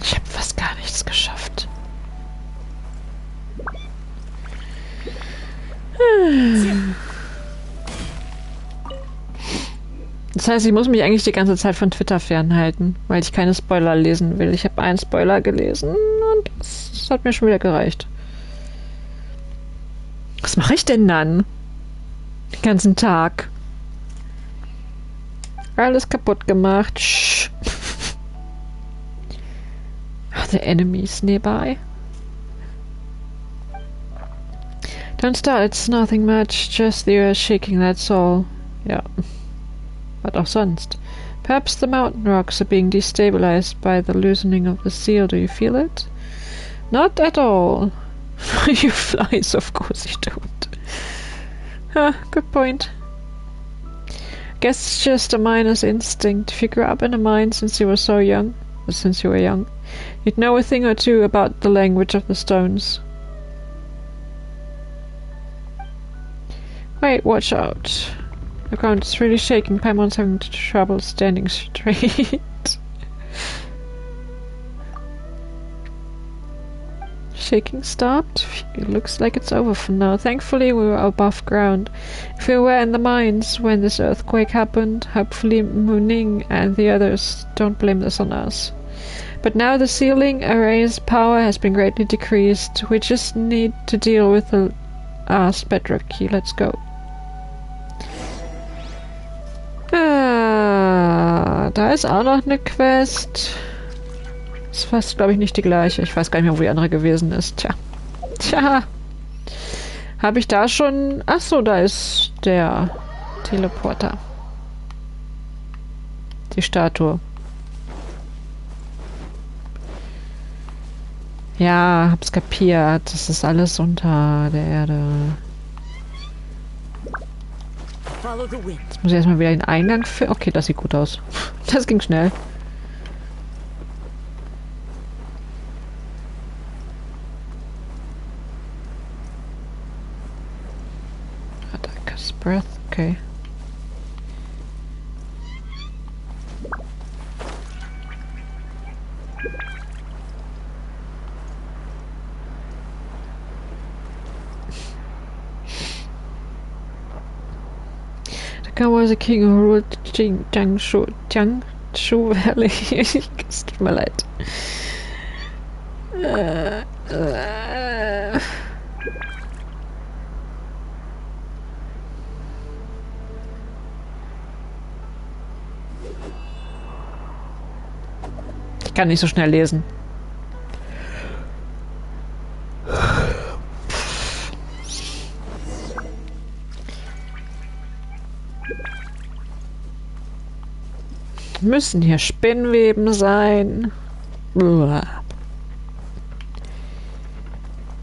Ich habe fast gar nichts geschafft. Das heißt, ich muss mich eigentlich die ganze Zeit von Twitter fernhalten, weil ich keine Spoiler lesen will. Ich habe einen Spoiler gelesen und das hat mir schon wieder gereicht. Was mache ich denn dann? Den ganzen Tag. Alles kaputt gemacht. Shh. Are the enemies nearby? Don't start, it's nothing much. Just the earth shaking, that's all. Ja. Was auch sonst. Perhaps the mountain rocks are being destabilized by the loosening of the seal. Do you feel it? Not at all. You flies, of course you don't. Huh, good point. Guess it's just a miner's instinct. If you grew up in a mine since you were young, you'd know a thing or two about the language of the stones. Wait, watch out. The ground is really shaking. Paimon's having trouble standing straight. Shaking stopped. It looks like it's over for now. Thankfully, we were above ground. If we were in the mines when this earthquake happened, hopefully Mooning and the others don't blame this on us. But now the sealing array's power has been greatly decreased. We just need to deal with the last bedrock key. Let's go. Da ist auch noch eine Quest. Das ist fast, glaube ich, nicht die gleiche. Ich weiß gar nicht mehr, wo die andere gewesen ist. Tja. Habe ich da schon... Achso, da ist der Teleporter. Die Statue. Ja, hab's kapiert. Das ist alles unter der Erde. Jetzt muss ich erstmal wieder den Eingang finden. Okay, das sieht gut aus. Das ging schnell. Ataka's Breath, okay. Was a king who ruled Jiangsu Valley. Es tut mir leid. Ich kann nicht so schnell lesen. Müssen hier Spinnweben sein. Uah.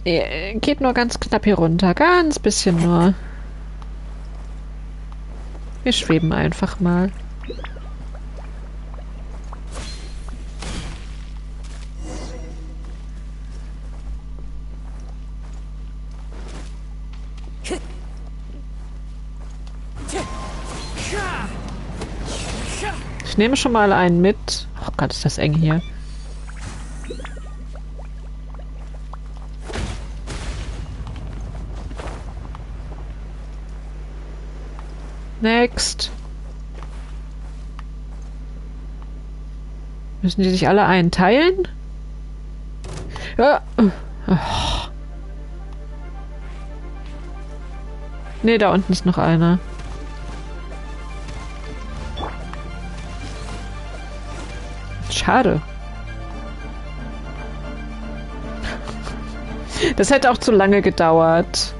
Geht nur ganz knapp hier runter. Ganz bisschen nur. Wir schweben einfach mal. Ich nehme schon mal einen mit. Oh Gott, ist das eng hier. Next. Müssen die sich alle einteilen? Ja. Oh. Ne, da unten ist noch einer. Schade. Das hätte auch zu lange gedauert.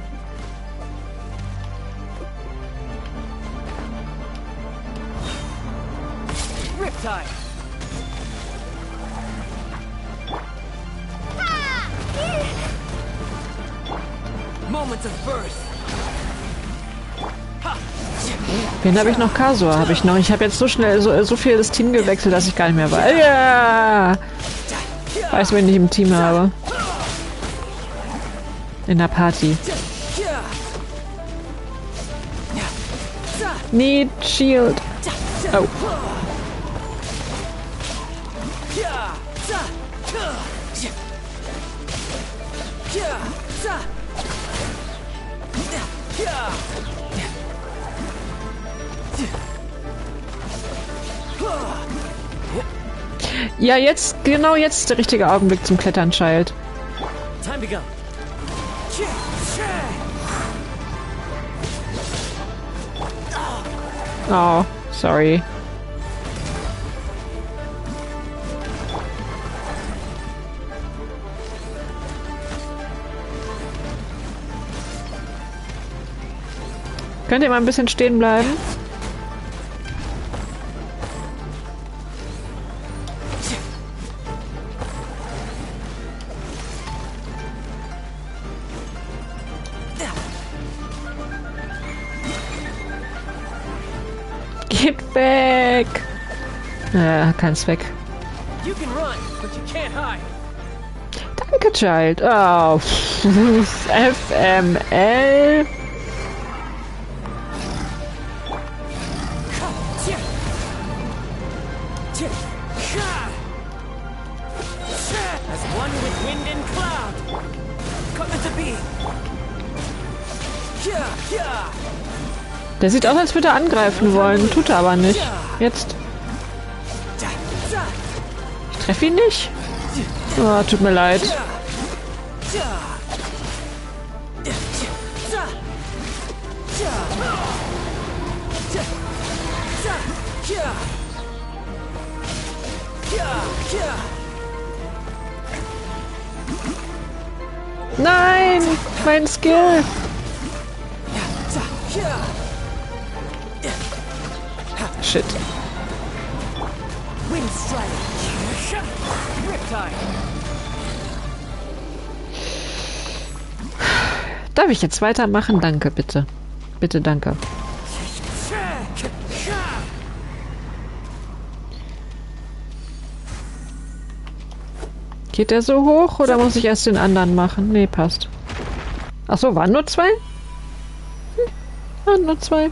Wen habe ich noch? Kasua habe ich noch. Ich habe jetzt so schnell so viel das Team gewechselt, dass ich gar nicht mehr weiß. Ja! Weiß, wen ich im Team habe. In der Party. Need Shield. Oh. Ja, jetzt, genau jetzt ist der richtige Augenblick zum Klettern, Child. Oh, sorry. Könnt ihr mal ein bisschen stehen bleiben? Geht weg! Kein Zweck. Danke, Child. Oh, FML. Der sieht aus, als würde er angreifen wollen. Tut er aber nicht. Jetzt. Ich treffe ihn nicht. Oh, tut mir leid. Nein! Mein Skill! Shit. Darf ich jetzt weitermachen? Danke, bitte. Bitte, danke. Geht der so hoch oder muss ich erst den anderen machen? Nee, passt. Achso, waren nur zwei? Waren nur zwei.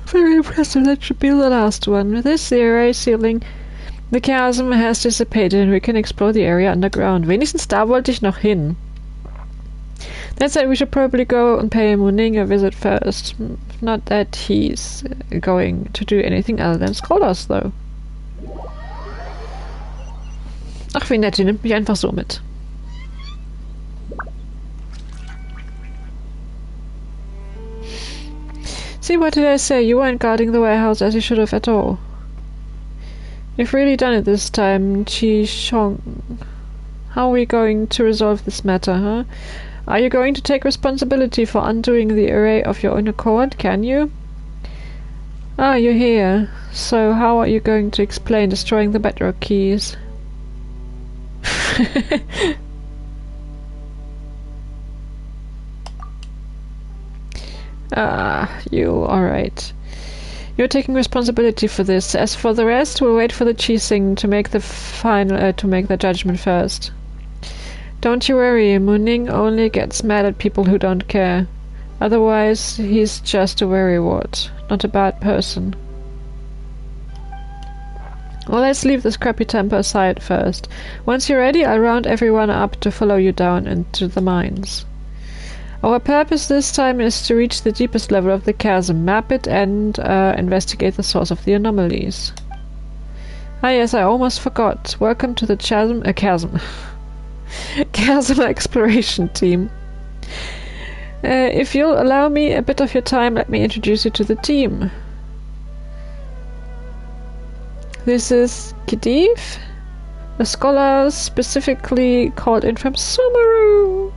Very impressive, that should be the last one. With this, the array ceiling, the chasm has dissipated and we can explore the area underground. Wenigstens da wollte ich noch hin. That said, we should probably go and pay Muning a visit first. Not that he's going to do anything other than scold us, though. Ach, wie nett, die nimmt mich einfach so mit. See, what did I say? You weren't guarding the warehouse as you should have at all. You've really done it this time, Chi-Shong. How are we going to resolve this matter, huh? Are you going to take responsibility for undoing the array of your own accord? Can you? Ah, you're here. So how are you going to explain destroying the bedrock keys? You alright. You're taking responsibility for this. As for the rest, we'll wait for the Chi-Sing to make the final to make the judgment first. Don't you worry, Muning only gets mad at people who don't care. Otherwise, he's just a worrywart, not a bad person. Well, let's leave this crappy temper aside first. Once you're ready, I'll round everyone up to follow you down into the mines. Our purpose this time is to reach the deepest level of the chasm, map it, and investigate the source of the anomalies. Ah yes, I almost forgot. Welcome to the chasm exploration team. If you'll allow me a bit of your time, let me introduce you to the team. This is Khedive, a scholar specifically called in from Sumeru.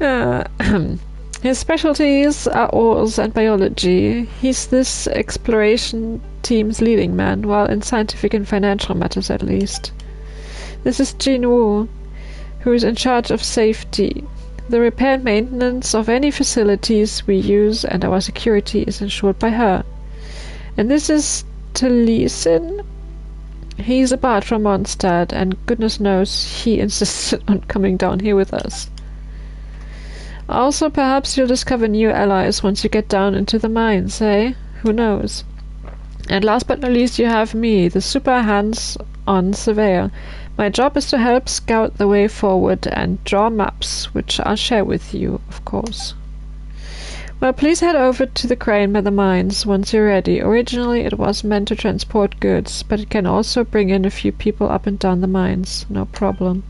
Uh, his specialties are ores and biology. He's this exploration team's leading man, well, in scientific and financial matters at least. This is Jin Woo, who is in charge of safety. The repair and maintenance of any facilities we use, and our security is ensured by her. And this is Taliesin. He's a bard from Mondstadt, and goodness knows he insisted on coming down here with us. Also, perhaps you'll discover new allies once you get down into the mines, eh? Who knows? And last but not least, you have me, the super hands-on surveyor. My job is to help scout the way forward and draw maps, which I'll share with you, of course. Well, please head over to the crane by the mines once you're ready. Originally, it was meant to transport goods, but it can also bring in a few people up and down the mines. No problem.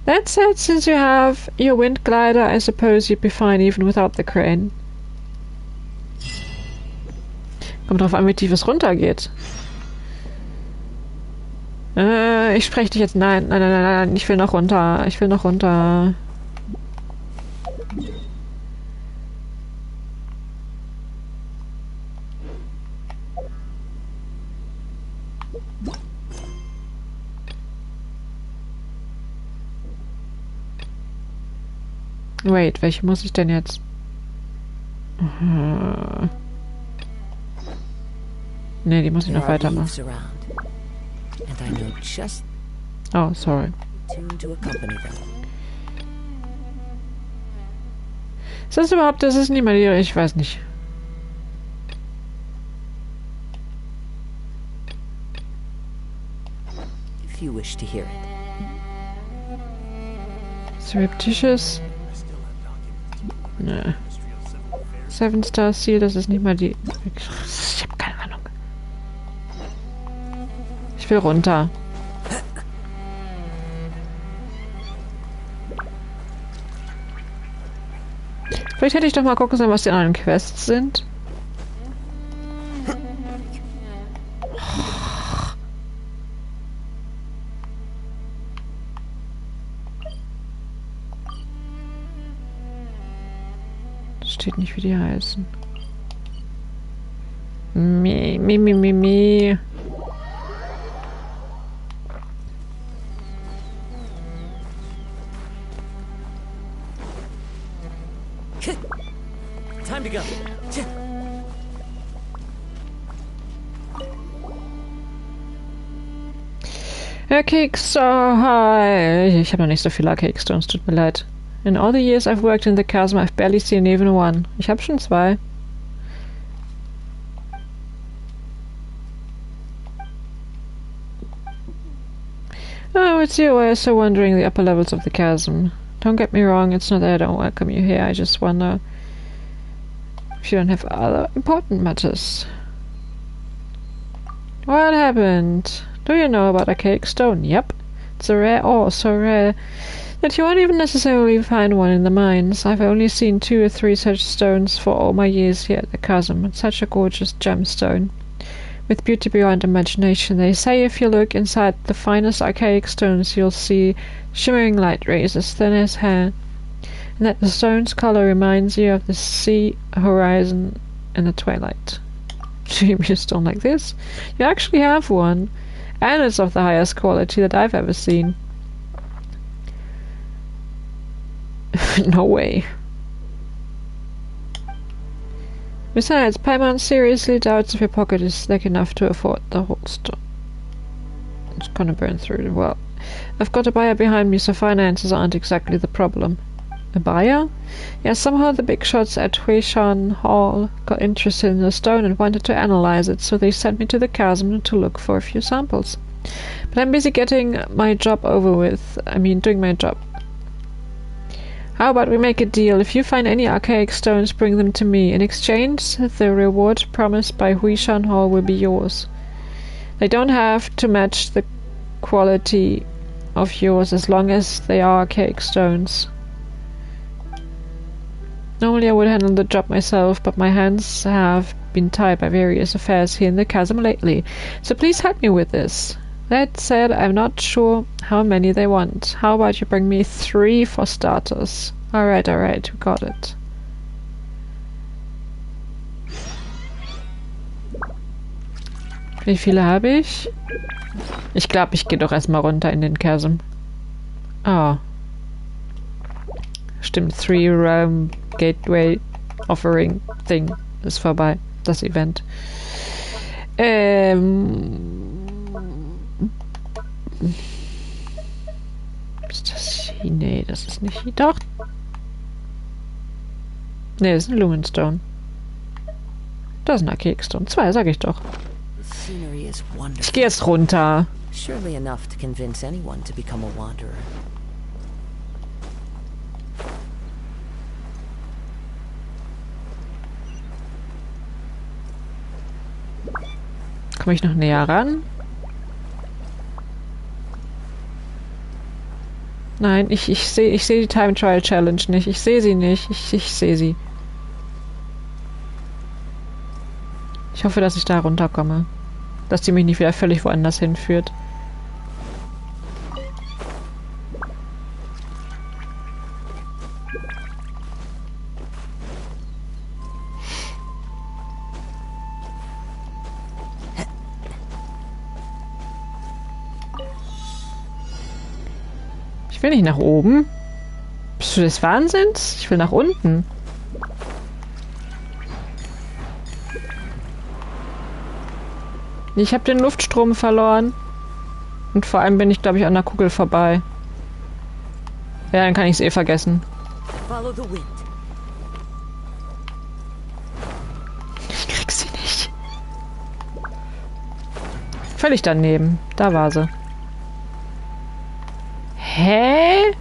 That said, since you have your wind glider, I suppose you'd be fine even without the crane. Kommt drauf an, wie tief es runtergeht. Ich spreche dich jetzt... Nein, nein, nein, nein, nein, ich will noch runter. Ich will noch runter. Wait, welche muss ich denn jetzt? Ne, die muss ich noch weitermachen. Oh, sorry. Ist das überhaupt, das ist niemand hier? Ich weiß nicht. If you wish to hear it. Surreptitious. Ne. 7-Star Seal, das ist nicht mal die... Ich hab keine Ahnung. Ich will runter. Vielleicht hätte ich doch mal gucken sollen, was die anderen Quests sind. Steht nicht, wie die heißen. Mi. Time to go. Keks, oh, hi. Ich habe noch nicht so viele Cake Stones, tut mir leid. In all the years I've worked in the chasm, I've barely seen even one. Ich habe schon 2. Oh, it's you. I was so wondering the upper levels of the chasm. Don't get me wrong, it's not that I don't welcome you here. I just wonder if you don't have other important matters. What happened? Do you know about a cake stone? Yep. It's a rare ore, so rare that you won't even necessarily find one in the mines. I've only seen 2 or 3 such stones for all my years here at the chasm. It's such a gorgeous gemstone, with beauty beyond imagination. They say if you look inside the finest archaic stones, you'll see shimmering light rays as thin as hair, and that the stone's color reminds you of the sea horizon in the twilight. Dream you a stone like this? You actually have one, and it's of the highest quality that I've ever seen. No way. Besides, Paimon seriously doubts if your pocket is thick enough to afford the whole stone. It's gonna burn through. Well, I've got a buyer behind me, so finances aren't exactly the problem. A buyer? Yeah, somehow the big shots at Huishan Hall got interested in the stone and wanted to analyze it, so they sent me to the chasm to look for a few samples. But I'm busy getting my job over with. Doing my job. How about we make a deal? If you find any archaic stones, bring them to me. In exchange, the reward promised by Huishan Hall will be yours. They don't have to match the quality of yours as long as they are archaic stones. Normally I would handle the job myself, but my hands have been tied by various affairs here in the chasm lately, so please help me with this. That said, I'm not sure how many they want. How about you bring me 3 for starters? Alright, we got it. Wie viele habe ich? Ich glaube, ich gehe doch erstmal runter in den Chasm. Ah. Stimmt, 3-Realm Gateway Offering Thing ist vorbei. Das Event. Ist das hier? Nee, das ist nicht hier. Doch. Nee, das ist ein Lumenstone. Das ist ein Archaicstone. 2, sag ich doch. Ich gehe jetzt runter. Surely enough to convince anyone to become a wanderer. Komme ich noch näher ran? Nein, ich sehe die Time Trial Challenge nicht. Ich sehe sie nicht. Ich sehe sie. Ich hoffe, dass ich da runterkomme. Dass die mich nicht wieder völlig woanders hinführt. Ich will nicht nach oben. Bist du des Wahnsinns? Ich will nach unten. Ich habe den Luftstrom verloren. Und vor allem bin ich, glaube ich, an der Kugel vorbei. Ja, dann kann ich es eh vergessen. Ich krieg sie nicht. Völlig daneben. Da war sie. Hä?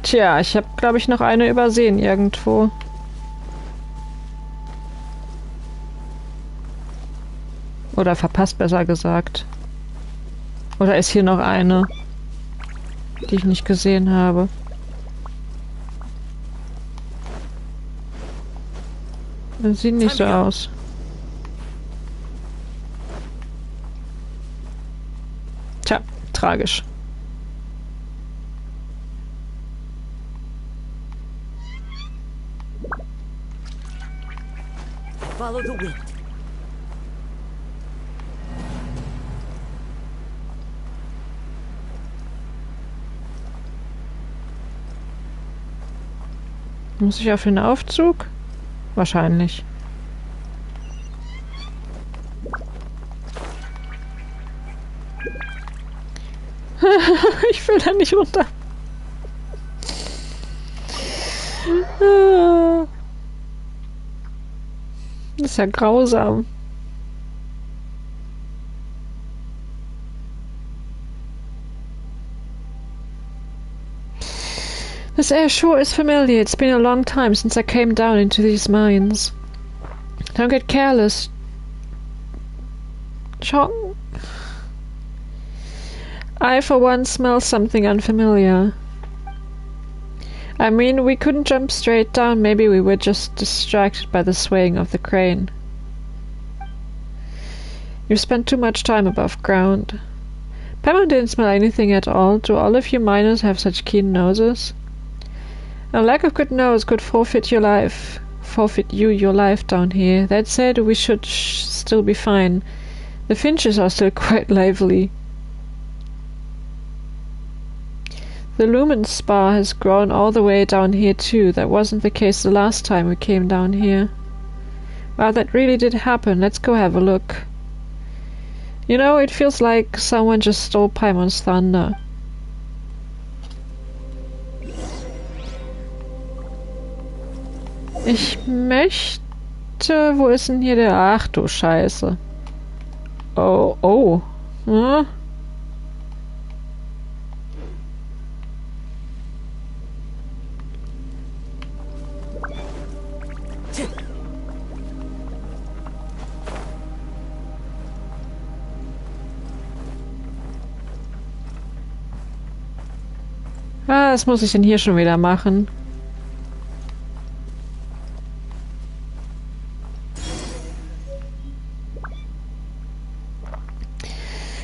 Tja, ich habe, glaube ich, noch eine übersehen irgendwo. Oder verpasst, besser gesagt. Oder ist hier noch eine, die ich nicht gesehen habe? Das sieht nicht so aus. Tja, tragisch. Follow the wind. Muss ich auf den Aufzug? Wahrscheinlich. Ich will da nicht runter. Das ist ja grausam. This air sure is familiar. It's been a long time since I came down into these mines. Don't get careless. Chong. I, for one, smell something unfamiliar. I mean, we couldn't jump straight down. Maybe we were just distracted by the swaying of the crane. You spent too much time above ground. Pamela didn't smell anything at all. Do all of you miners have such keen noses? A lack of good nose could forfeit you your life down here. That said, we should still be fine. The finches are still quite lively. The lumen spar has grown all the way down here too. That wasn't the case the last time we came down here. Wow, that really did happen. Let's go have a look. You know, it feels like someone just stole Paimon's thunder. Ich möchte... Wo ist denn hier der... Ach du Scheiße. Oh, oh. Hm? Ah, was muss ich denn hier schon wieder machen?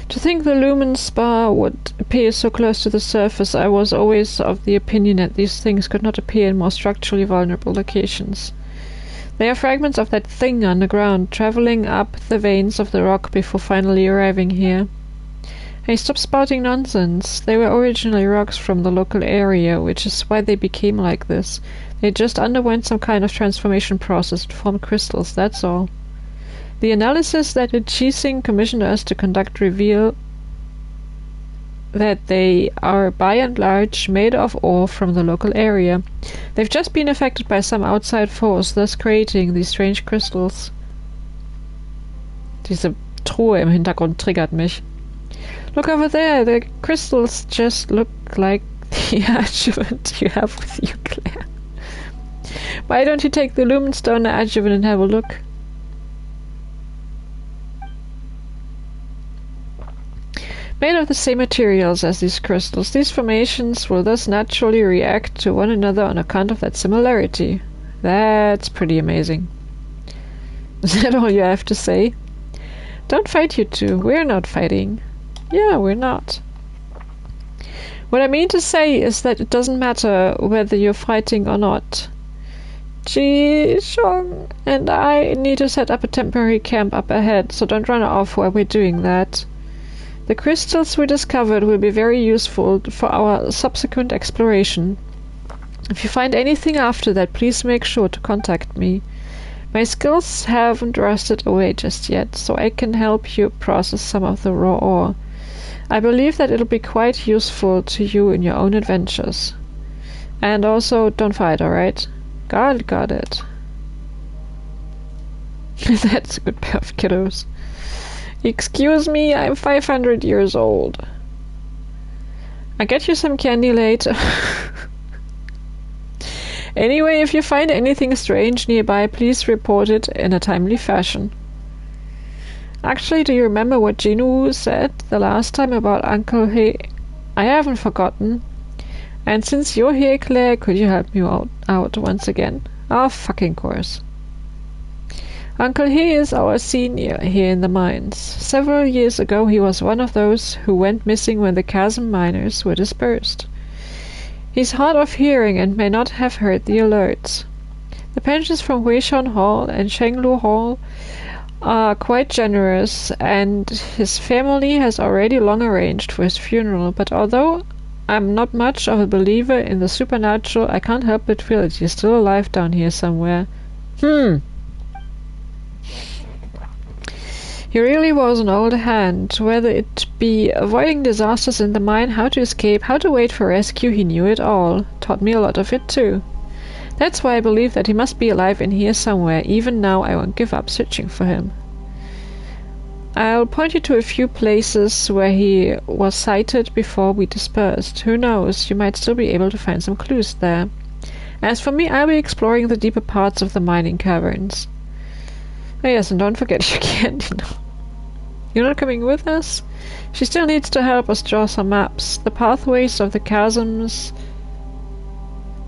To think the lumen spar would appear so close to the surface, I was always of the opinion that these things could not appear in more structurally vulnerable locations. They are fragments of that thing underground, travelling up the veins of the rock before finally arriving here. Hey, stop spouting nonsense. They were originally rocks from the local area, which is why they became like this. They just underwent some kind of transformation process to form crystals, that's all. The analysis that Chising commissioned us to conduct reveal that they are by and large made of ore from the local area. They've just been affected by some outside force, thus creating these strange crystals. Diese Truhe im Hintergrund triggert mich. Look over there, the crystals just look like the adjuvant you have with you, Claire. Why don't you take the Lumenstone adjuvant and have a look? Made of the same materials as these crystals, these formations will thus naturally react to one another on account of that similarity. That's pretty amazing. Is that all you have to say? Don't fight, you two. We're not fighting. Yeah, we're not. What I mean to say is that it doesn't matter whether you're fighting or not. Ji-shong and I need to set up a temporary camp up ahead, so don't run off while we're doing that. The crystals we discovered will be very useful for our subsequent exploration. If you find anything after that, please make sure to contact me. My skills haven't rusted away just yet, so I can help you process some of the raw ore. I believe that it'll be quite useful to you in your own adventures. And also, don't fight, alright? Got it. That's a good pair of kiddos. Excuse me, I'm 500 years old. I'll get you some candy later. Anyway, if you find anything strange nearby, please report it in a timely fashion. Actually, do you remember what Jinu said the last time about Uncle He? I haven't forgotten. And since you're here, Claire, could you help me out once again? Of fucking course. Uncle He is our senior here in the mines. Several years ago he was one of those who went missing when the chasm miners were dispersed. He's hard of hearing and may not have heard the alerts. The pensions from Huishan Hall and Shenglu Hall are quite generous, and his family has already long arranged for his funeral, but although I'm not much of a believer in the supernatural, I can't help but feel that he's still alive down here somewhere. He really was an old hand. Whether it be avoiding disasters in the mine, how to escape, how to wait for rescue, he knew it all. Taught me a lot of it too. That's why I believe that he must be alive in here somewhere. Even now I won't give up searching for him. I'll point you to a few places where he was sighted before we dispersed. Who knows, you might still be able to find some clues there. As for me, I'll be exploring the deeper parts of the mining caverns. Oh yes, and don't forget your candy. You're not coming with us? She still needs to help us draw some maps. The pathways of the chasms...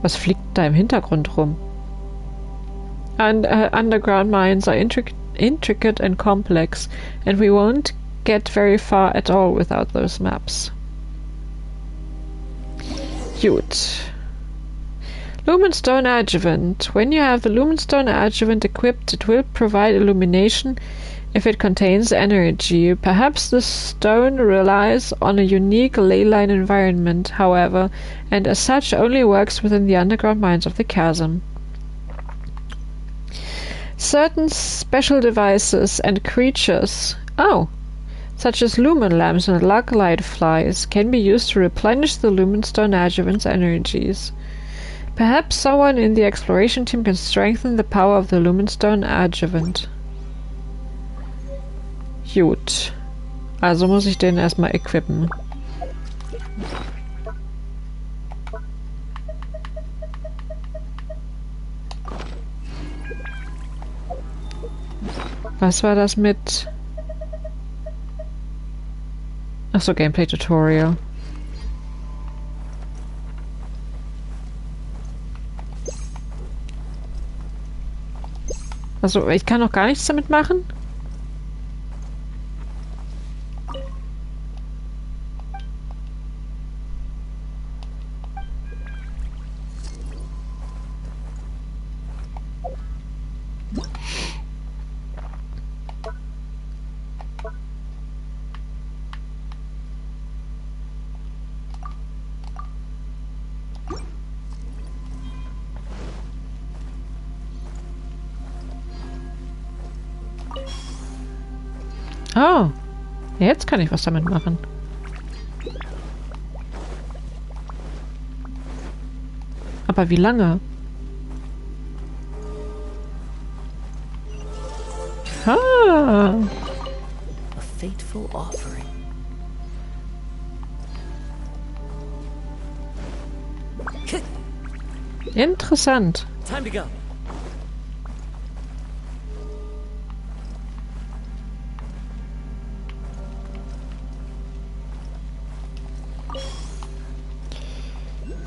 Was fliegt da im Hintergrund rum? And underground mines are intricate and complex, and we won't get very far at all without those maps. Cute. Lumenstone adjuvant. When you have the Lumenstone adjuvant equipped, it will provide illumination if it contains energy. Perhaps the stone relies on a unique ley-line environment, however, and as such only works within the underground mines of the chasm. Certain special devices and creatures, such as lumen lamps and luck light flies, can be used to replenish the Lumenstone adjuvant's energies. Perhaps someone in the exploration team can strengthen the power of the Lumenstone adjuvant. Gut. Also muss ich den erstmal equippen. Was war das mit... Achso, Gameplay Tutorial. Also, ich kann noch gar nichts damit machen? Oh, jetzt kann ich was damit machen. Aber wie lange? Ah, A fateful offering. interessant. Time to go.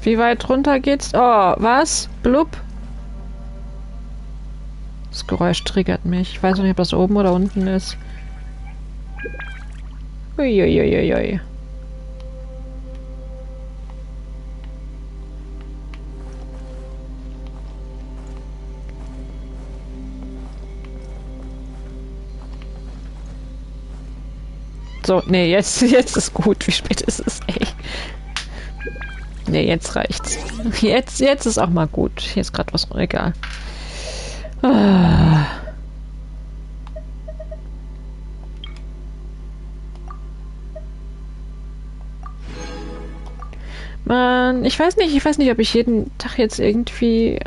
Wie weit runter geht's? Oh, was? Blub? Das Geräusch triggert mich. Ich weiß noch nicht, ob das oben oder unten ist. Uiuiuiui. So, nee, jetzt ist gut. Wie spät ist es, ey? Nee, jetzt reicht's. Jetzt ist auch mal gut. Hier ist gerade was egal. Ah. Mann, ich weiß nicht, ob ich jeden Tag jetzt irgendwie...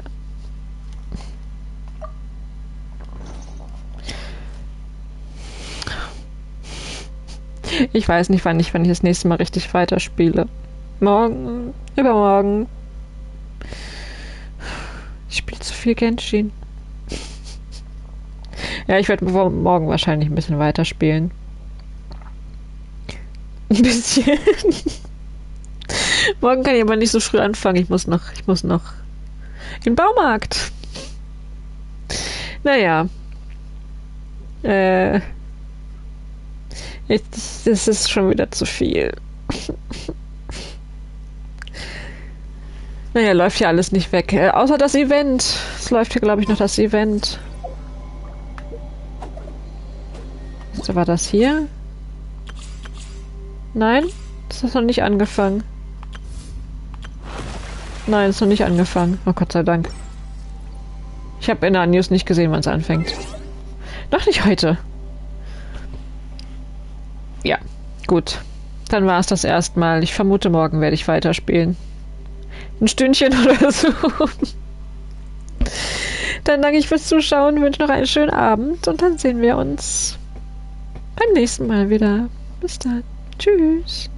Ich weiß nicht, wann ich das nächste Mal richtig weiterspiele. Morgen, übermorgen. Ich spiele zu viel Genshin. Ja, ich werde morgen wahrscheinlich ein bisschen weiterspielen. Ein bisschen. Morgen kann ich aber nicht so früh anfangen. Ich muss noch in den Baumarkt. Naja. Das ist schon wieder zu viel. Naja, läuft ja alles nicht weg. Außer das Event. Es läuft hier, glaube ich, noch das Event. So, war das hier? Nein? Das ist noch nicht angefangen. Nein, ist noch nicht angefangen. Oh Gott sei Dank. Ich habe in der News nicht gesehen, wann es anfängt. Noch nicht heute. Ja, gut. Dann war es das erstmal. Ich vermute, morgen werde ich weiterspielen. Ein Stündchen oder so. Dann danke ich fürs Zuschauen, wünsche noch einen schönen Abend und dann sehen wir uns beim nächsten Mal wieder. Bis dann. Tschüss.